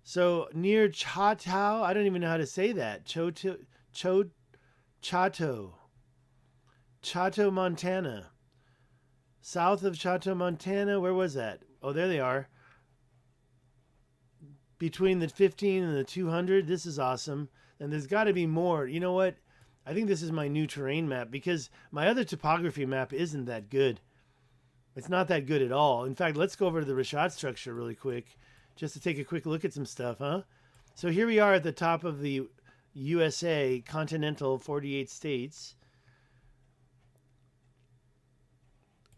So near Chateau, I don't even know how to say that. Chateau, Montana. South of Chateau, Montana. Where was that? Oh, there they are. Between the 15 and the 200. This is awesome. And there's got to be more. You know what? I think this is my new terrain map, because my other topography map isn't that good. It's not that good at all. In fact, let's go over to the Richat structure really quick, just to take a quick look at some stuff, huh? So here we are at the top of the USA, continental 48 states.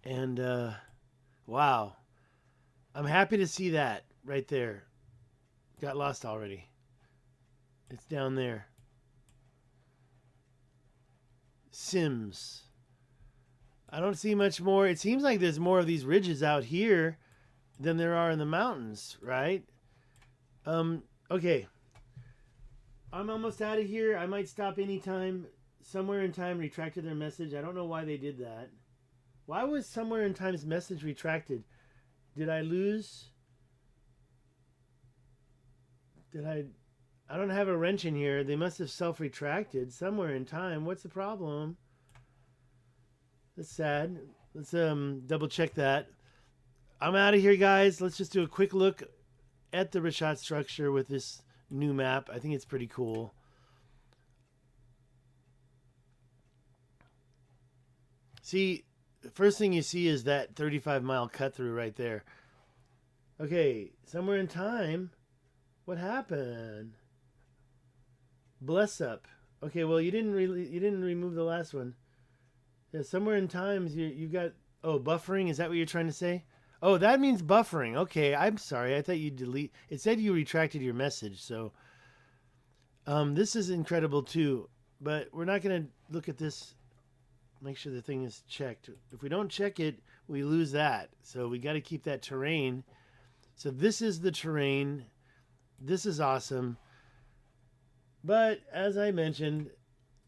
And, wow. I'm happy to see that right there. Got lost already. It's down there. Sims. I don't see much more. It seems like there's more of these ridges out here than there are in the mountains, right? Okay. I'm almost out of here. I might stop anytime. Somewhere in Time retracted their message. I don't know why they did that. Why was Somewhere in Time's message retracted? Did I lose? I don't have a wrench in here. They must have self-retracted. Somewhere in Time. What's the problem? That's sad. Let's double check that. I'm out of here, guys. Let's just do a quick look at the Richat structure with this new map. I think it's pretty cool. See, the first thing you see is that 35-mile cut through right there. Okay, Somewhere in Time. What happened? Bless up. Okay, well, you didn't remove the last one. Yeah, Somewhere in Time, you've got... Oh, buffering? Is that what you're trying to say? Oh, that means buffering. Okay, I'm sorry. I thought you delete... It said you retracted your message, so This is incredible too, but we're not going to look at this. Make sure the thing is checked. If we don't check it, we lose that. So we got to keep that terrain. So this is the terrain. This is awesome. But as I mentioned,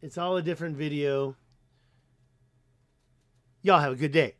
it's all a different video. Y'all have a good day.